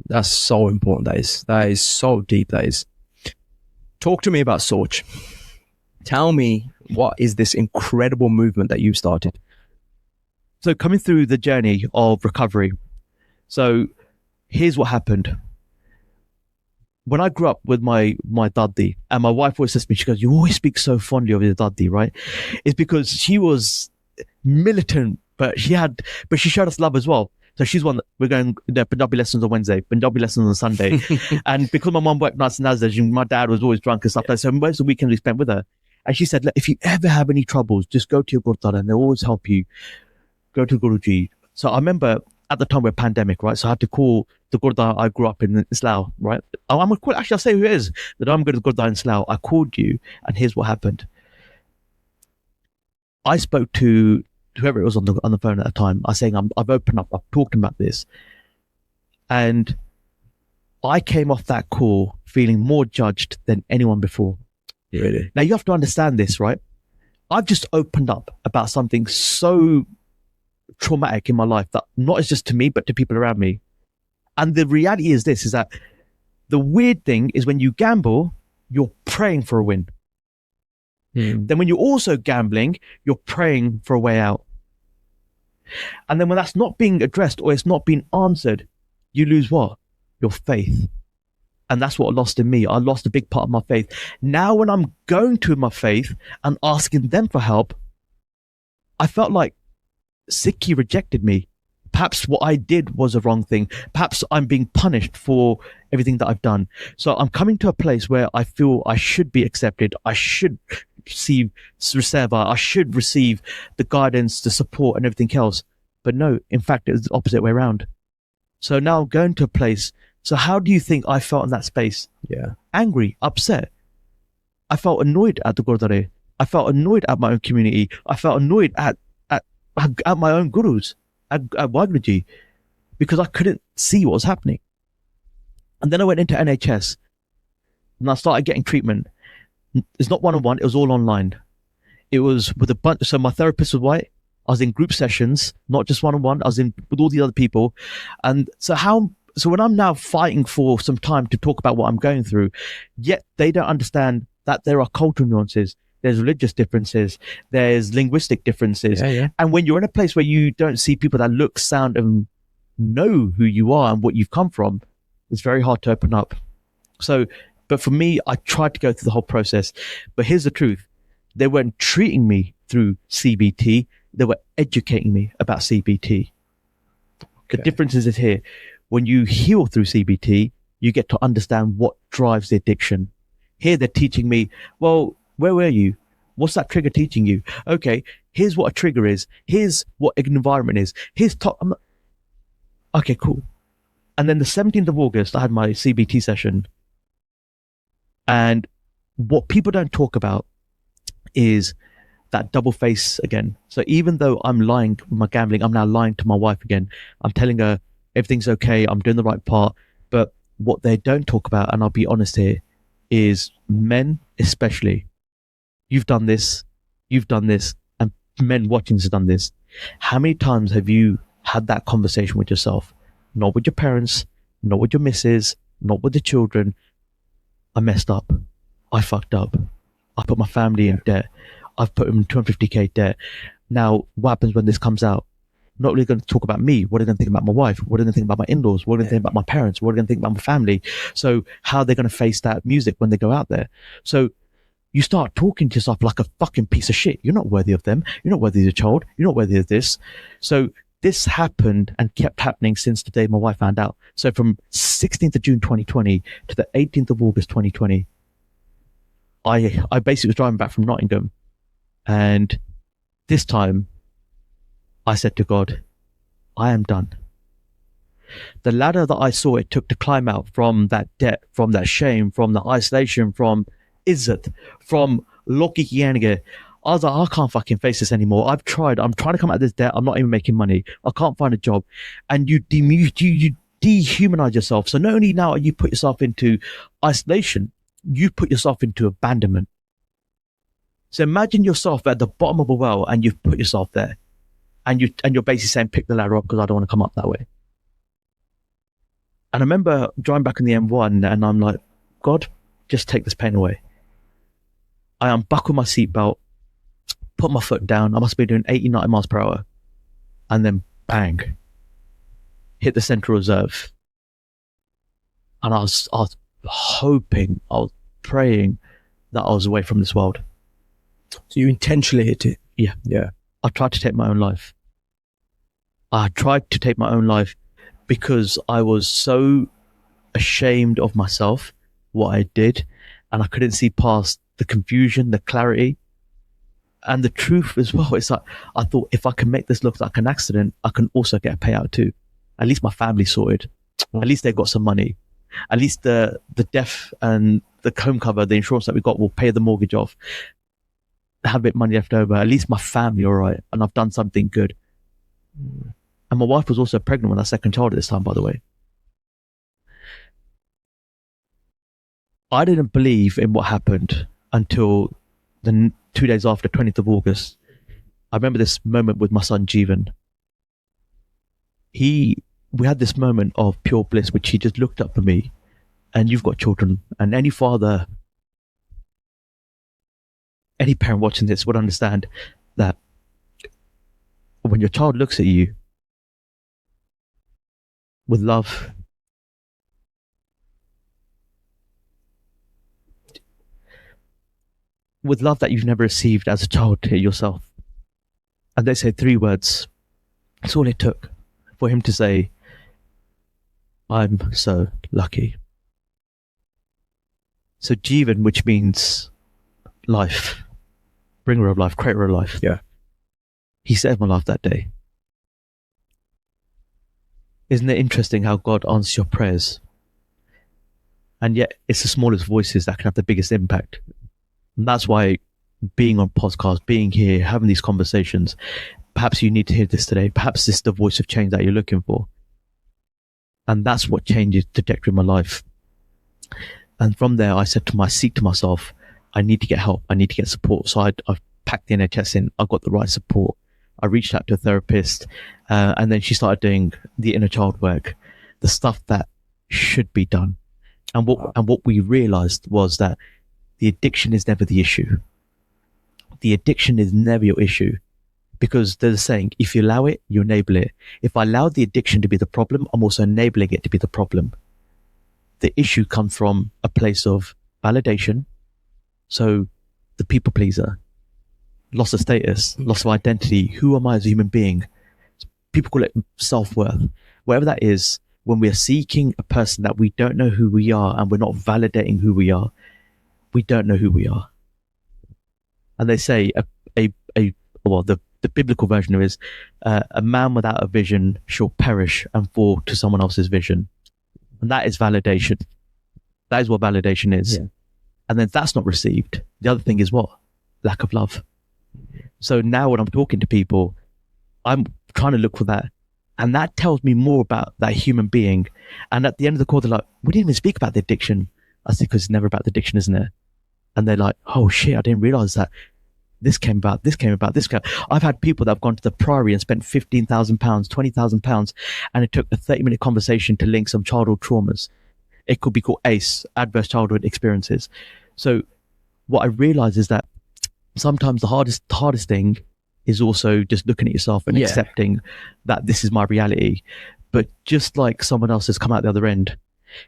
Speaker 1: That's so important. That is so deep. That is. Talk to me about Sorge. Tell me, what is this incredible movement that you've started?
Speaker 2: So coming through the journey of recovery. So here's what happened. When I grew up with my daddy, and my wife always says to me, she goes, you always speak so fondly of your daddy, right? It's because she was militant, but she showed us love as well. So she's one that we're going Punjabi lessons on Wednesday, Punjabi lessons on Sunday. And because my mum worked nights and Nazdas, my dad was always drunk and stuff like that. So most of the weekends we spent with her. And she said, look, if you ever have any troubles, just go to your Gurdwara and they'll always help you. Go to Guruji. So I remember at the time we're pandemic, right? So I had to call the Gurdwara I grew up in Slough, right? I'm going to call, actually I'll say who it is, that I'm going to Gurdwara in Slough. I called you and here's what happened. I spoke to whoever it was on the phone at the time. I was saying, I've opened up, I've talked about this. And I came off that call feeling more judged than anyone before.
Speaker 1: Really?
Speaker 2: Now you have to understand this, right? I've just opened up about something so traumatic in my life that not just to me, but to people around me. And the reality is this, is that the weird thing is when you gamble, you're praying for a win. Then when you're also gambling, you're praying for a way out. And then when that's not being addressed or it's not being answered, you lose what? Your faith. And that's what I lost in me. I lost a big part of my faith. Now when I'm going to my faith and asking them for help, I felt like Sikhi rejected me. Perhaps what I did was a wrong thing. Perhaps I'm being punished for everything that I've done. So I'm coming to a place where I feel I should be accepted. I should receive Reserva. I should receive the guidance, the support and everything else. But no, in fact, it's the opposite way around. So now I'm going to a place. So how do you think I felt in that space?
Speaker 1: Yeah.
Speaker 2: Angry, upset. I felt annoyed at the Gurdwara. I felt annoyed at my own community. I felt annoyed at my own gurus, at Waguruji, because I couldn't see what was happening. And then I went into NHS and I started getting treatment. It's not one-on-one, it was all online. It was with a bunch, so my therapist was white. I was in group sessions, not just one-on-one. I was in with all the other people. And so when I'm now fighting for some time to talk about what I'm going through, yet they don't understand that there are cultural nuances. There's religious differences. There's linguistic differences.
Speaker 1: Yeah.
Speaker 2: And when you're in a place where you don't see people that look, sound, and know who you are and what you've come from, it's very hard to open up. So, but for me, I tried to go through the whole process. But here's the truth. They weren't treating me through CBT. They were educating me about CBT. Okay. The difference is here. When you heal through CBT, you get to understand what drives the addiction. Here, they're teaching me, well, where were you? What's that trigger teaching you? Okay, here's what a trigger is. Here's what an environment is. Okay, cool. And then the 17th of August, I had my CBT session. And what people don't talk about is that double face again. So even though I'm lying with my gambling, I'm now lying to my wife again. I'm telling her everything's okay. I'm doing the right part. But what they don't talk about, and I'll be honest here, is men especially. You've done this, and men watching has done this. How many times have you had that conversation with yourself? Not with your parents, not with your missus, not with the children. I messed up. I fucked up. I put my family in debt. I've put them in 250k debt. Now, what happens when this comes out? Not really going to talk about me. What are they going to think about my wife? What are they going to think about my in-laws? What are they going to think about my parents? What are they going to think about my family? So how are they going to face that music when they go out there? So you start talking to yourself like a fucking piece of shit. You're not worthy of them. You're not worthy of the child. You're not worthy of this. So this happened and kept happening since the day my wife found out. So from 16th of June 2020 to the 18th of August 2020, I basically was driving back from Nottingham, and this time I said to God, I am done. The ladder that I saw it took to climb out from that debt, from that shame, from the isolation, from Izzat, from Loki Kianige. I was like, I can't fucking face this anymore. I've tried. I'm trying to come out of this debt. I'm not even making money. I can't find a job. And you dehumanize yourself. So not only now you put yourself into isolation, you put yourself into abandonment. So imagine yourself at the bottom of a well and you've put yourself there. And you're basically saying, pick the ladder up because I don't want to come up that way. And I remember driving back on the M1 and I'm like, God, just take this pain away. I unbuckled my seatbelt, put my foot down. I must be doing 80, 90 miles per hour. And then bang, hit the central reserve. And I was hoping, I was praying that I was away from this world.
Speaker 1: So you intentionally hit it?
Speaker 2: Yeah.
Speaker 1: Yeah.
Speaker 2: I tried to take my own life. I tried to take my own life because I was so ashamed of myself, what I did, and I couldn't see past the confusion, the clarity, and the truth as well. It's like, I thought if I can make this look like an accident, I can also get a payout too. At least my family's sorted. At least they got some money. At least the death and the home cover, the insurance that we got will pay the mortgage off. Have a bit of money left over. At least my family all right, and I've done something good. And my wife was also pregnant with our second child at this time, by the way. I didn't believe in what happened until the 2 days after, 20th of August. I remember this moment with my son Jeevan. We had this moment of pure bliss, which he just looked up at me, and you've got children, and any father, any parent watching this would understand that when your child looks at you with love, that you've never received as a child yourself, and they say 3 words, that's all it took for him to say, I'm so lucky. So Jeevan, which means life, bringer of life, creator of life.
Speaker 1: Yeah.
Speaker 2: He saved my life that day. Isn't it interesting how God answers your prayers? And yet it's the smallest voices that can have the biggest impact. And that's why being on podcasts, being here, having these conversations, perhaps you need to hear this today. Perhaps this is the voice of change that you're looking for. And that's what changes the trajectory of my life. And from there, I said to myself, I need to get help. I need to get support. So I've packed the NHS in. I got the right support. I reached out to a therapist, and then she started doing the inner child work, the stuff that should be done. And what we realized was that the addiction is never the issue. The addiction is never your issue, because they're saying, if you allow it, you enable it. If I allow the addiction to be the problem, I'm also enabling it to be the problem. The issue comes from a place of validation. So the people pleaser, loss of status, loss of identity. Who am I as a human being? People call it self-worth. Whatever that is, when we are seeking a person that we don't know who we are and we're not validating who we are, we don't know who we are. And they say the biblical version of it is a man without a vision shall perish and fall to someone else's vision. And that is validation. That is what validation is. Yeah. And then that's not received. The other thing is what? Lack of love. So now when I'm talking to people, I'm trying to look for that. And that tells me more about that human being. And at the end of the call, they're like, we didn't even speak about the addiction. I said, because it's never about the addiction, isn't it? And they're like, oh shit, I didn't realize that. This came about. I've had people that have gone to the Priory and spent £15,000, £20,000, and it took a 30-minute conversation to link some childhood traumas. It could be called ACE, adverse childhood experiences. So what I realize is that sometimes the hardest thing is also just looking at yourself and accepting that this is my reality. But just like someone else has come out the other end,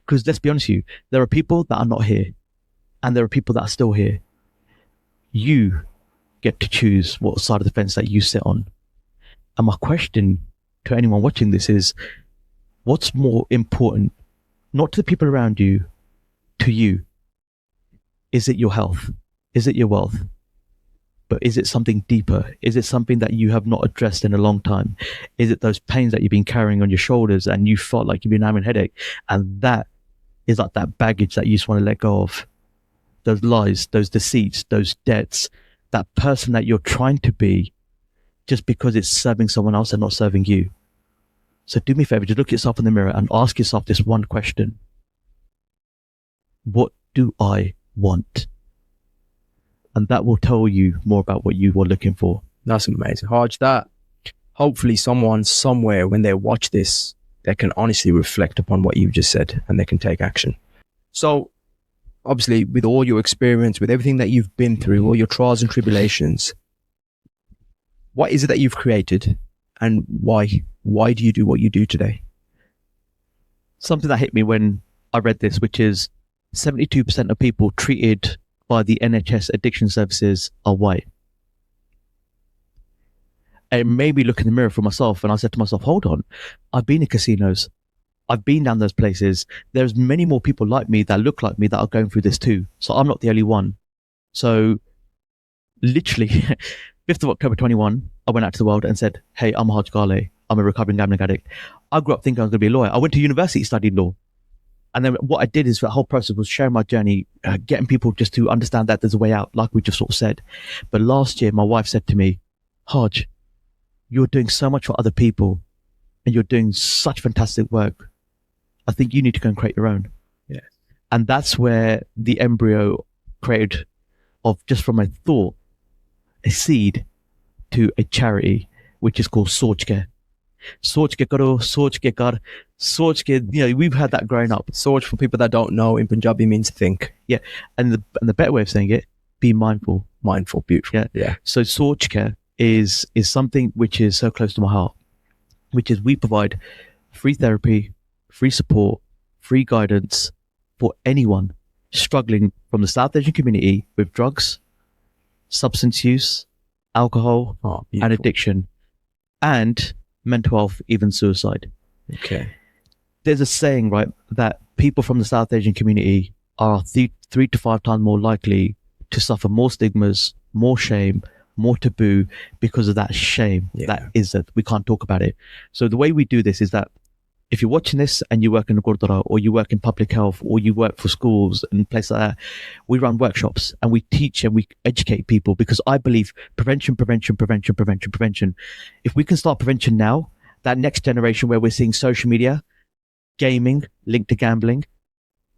Speaker 2: because let's be honest with you, there are people that are not here and there are people that are still here. You get to choose what side of the fence that you sit on. And my question to anyone watching this is, what's more important, not to the people around you, to you? Is it your health? Is it your wealth? But is it something deeper? Is it something that you have not addressed in a long time? Is it those pains that you've been carrying on your shoulders and you felt like you've been having a headache? And that is like that baggage that you just want to let go of. Those lies, those deceits, those debts, that person that you're trying to be just because it's serving someone else and not serving you. So do me a favor, just look yourself in the mirror and ask yourself this one question. What do I want? And that will tell you more about what you were looking for.
Speaker 1: That's amazing. Harj, that hopefully someone somewhere, when they watch this, they can honestly reflect upon what you've just said and they can take action. So obviously, with all your experience, with everything that you've been through, all your trials and tribulations, what is it that you've created and why? Why do you do what you do today?
Speaker 2: Something that hit me when I read this, which is 72% of people treated by the NHS addiction services are white. It made me look in the mirror for myself, and I said to myself, hold on, I've been in casinos. I've been down those places. There's many more people like me that look like me that are going through this too. So I'm not the only one. So literally, 5th of October 21, I went out to the world and said, hey, I'm Harj Gahley. I'm a recovering gambling addict. I grew up thinking I was going to be a lawyer. I went to university, studied law. And then what I did is the whole process was sharing my journey, getting people just to understand that there's a way out, like we just sort of said. But last year, my wife said to me, Harj, you're doing so much for other people and you're doing such fantastic work. I think you need to go and create your own.
Speaker 1: Yeah.
Speaker 2: And that's where the embryo created of, just from a thought, a seed to a charity, which is called Sochke. Sochke karo, sochke kar, sochke, you know, we've had that growing up.
Speaker 1: Soch, for people that don't know, in Punjabi means think.
Speaker 2: Yeah. And the better way of saying it, be mindful.
Speaker 1: Mindful, beautiful.
Speaker 2: Yeah. So Sochke is something which is so close to my heart, which is we provide free therapy, free support, free guidance for anyone struggling from the South Asian community with drugs, substance use, alcohol, and addiction, and mental health, even suicide.
Speaker 1: Okay.
Speaker 2: There's a saying, right, that people from the South Asian community are 3 to 5 times more likely to suffer more stigmas, more shame, more taboo because of that shame.
Speaker 1: Yeah.
Speaker 2: That is that we can't talk about it. So the way we do this is that if you're watching this and you work in a gurdwara or you work in public health or you work for schools and places like that, we run workshops and we teach and we educate people, because I believe prevention. If we can start prevention now, that next generation where we're seeing social media, gaming linked to gambling,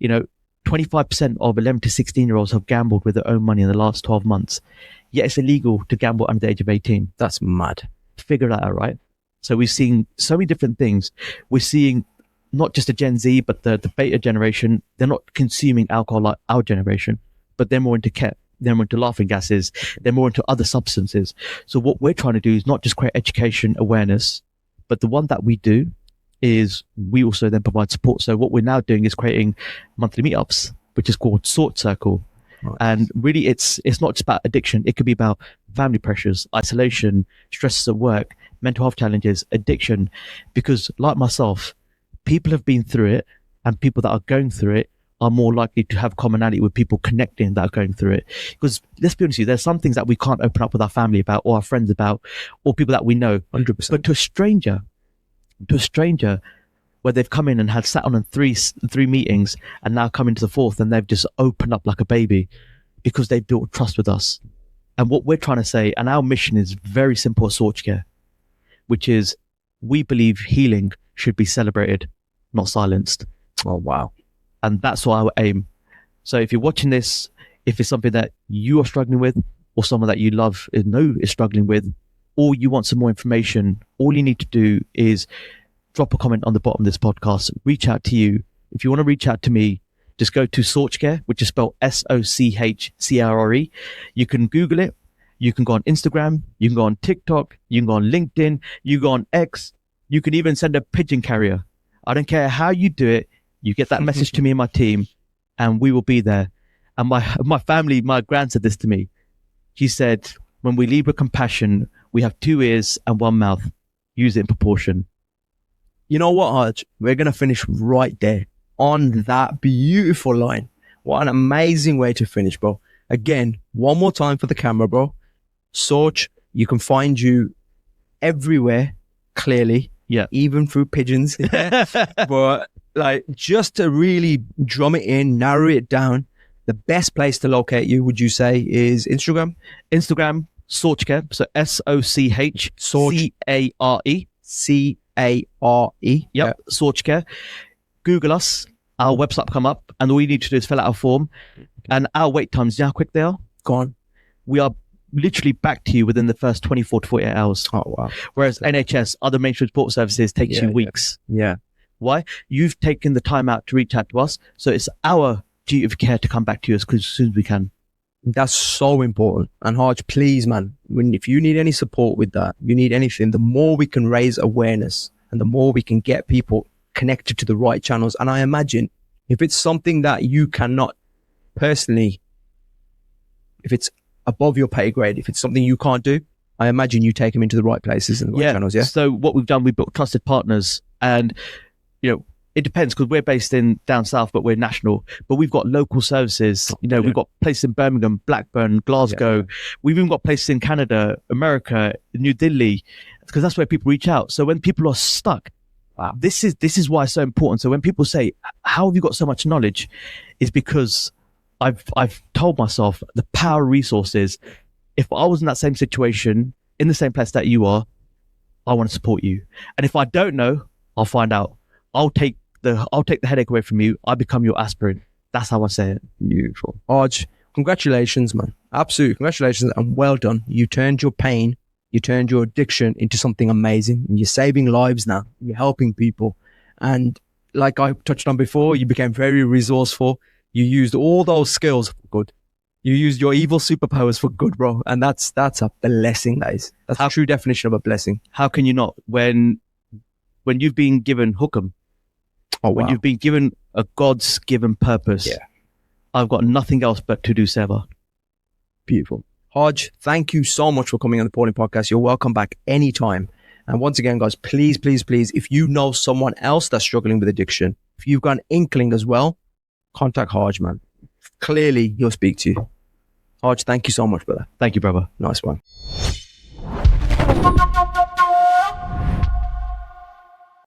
Speaker 2: 25% of 11 to 16-year-olds have gambled with their own money in the last 12 months. Yet it's illegal to gamble under the age of 18.
Speaker 1: That's mad.
Speaker 2: Figure that out, right? So we're seeing so many different things. We're seeing not just the Gen Z, but the beta generation. They're not consuming alcohol like our generation, but they're more into ket. They're more into laughing gases. They're more into other substances. So what we're trying to do is not just create education, awareness, but the one that we do is we also then provide support. So what we're now doing is creating monthly meetups, which is called Sort Circle. Nice. And really it's not just about addiction. It could be about family pressures, isolation, stresses at work, mental health challenges, addiction, because like myself, people have been through it, and people that are going through it are more likely to have commonality with people connecting that are going through it. Because let's be honest with you, there's some things that we can't open up with our family about or our friends about or people that we know.
Speaker 1: 100%.
Speaker 2: But to a stranger where they've come in and had sat on three meetings and now come into the fourth and they've just opened up like a baby because they've built trust with us. And what we're trying to say, and our mission is very simple at Sochke, which is we believe healing should be celebrated, not silenced.
Speaker 1: Oh, wow.
Speaker 2: And that's our aim. So if you're watching this, if it's something that you are struggling with or someone that you love is struggling with, or you want some more information, all you need to do is drop a comment on the bottom of this podcast, reach out to you. If you want to reach out to me, just go to Sochke, which is spelled SOCHCRRE. You can Google it. You can go on Instagram. You can go on TikTok. You can go on LinkedIn. You can go on X. You can even send a pigeon carrier. I don't care how you do it. You get that message to me and my team, and we will be there. And my family, my gran said this to me. He said, when we lead with compassion, we have 2 ears and 1 mouth. Use it in proportion.
Speaker 1: You know what, Harj? We're going to finish right there on that beautiful line. What an amazing way to finish, bro. Again, one more time for the camera, bro. Sorch, you can find you everywhere, clearly.
Speaker 2: Yeah.
Speaker 1: Even through pigeons. But like, just to really drum it in, narrow it down, the best place to locate you, would you say, is Instagram?
Speaker 2: Instagram, Sorchcare. So SOCHCARE.
Speaker 1: CARE.
Speaker 2: Yep, Sorchcare. Google us. Our website will come up, and all you need to do is fill out our form. And our wait times, you know how quick they are?
Speaker 1: Go on.
Speaker 2: We are literally back to you within the first 24 to 48 hours.
Speaker 1: Oh, wow.
Speaker 2: Whereas NHS, other mainstream support services, takes you weeks.
Speaker 1: Yeah.
Speaker 2: Why? You've taken the time out to reach out to us. So it's our duty of care to come back to you as soon as we can.
Speaker 1: That's so important. And Harj, please, man, if you need any support with that, you need anything, the more we can raise awareness and the more we can get people connected to the right channels. And I imagine if it's something that you cannot personally, if it's above your pay grade, if it's something you can't do, I imagine you take them into the right places and the right channels. Yeah.
Speaker 2: So what we've done, we built trusted partners, and it depends, because we're based in down south, but we're national. But we've got local services. We've got places in Birmingham, Blackburn, Glasgow. Yeah. We've even got places in Canada, America, New Delhi, because that's where people reach out. So when people are stuck, wow, this is why it's so important. So when people say, "How have you got so much knowledge?" is because I've told myself the power of resources. If I was in that same situation, in the same place that you are, I want to support you. And if I don't know, I'll find out. I'll take the headache away from you. I become your aspirin. That's how I say it.
Speaker 1: Beautiful. Harj, congratulations, man. Absolutely. Congratulations and well done. You turned your pain, you turned your addiction into something amazing. And you're saving lives now. You're helping people. And like I touched on before, you became very resourceful. You used all those skills for good. You used your evil superpowers for good, bro. And that's a blessing, that is. That's a true definition of a blessing.
Speaker 2: How can you not? When you've been given hukum, when you've been given a God's given purpose, I've got nothing else but to do seva.
Speaker 1: Beautiful. Harj, thank you so much for coming on the Appauling Podcast. You're welcome back anytime. And once again, guys, please, please, please, if you know someone else that's struggling with addiction, if you've got an inkling as well, contact Harj, man. Clearly, he'll speak to you. Harj, thank you so much, brother.
Speaker 2: Thank you, brother.
Speaker 1: Nice one.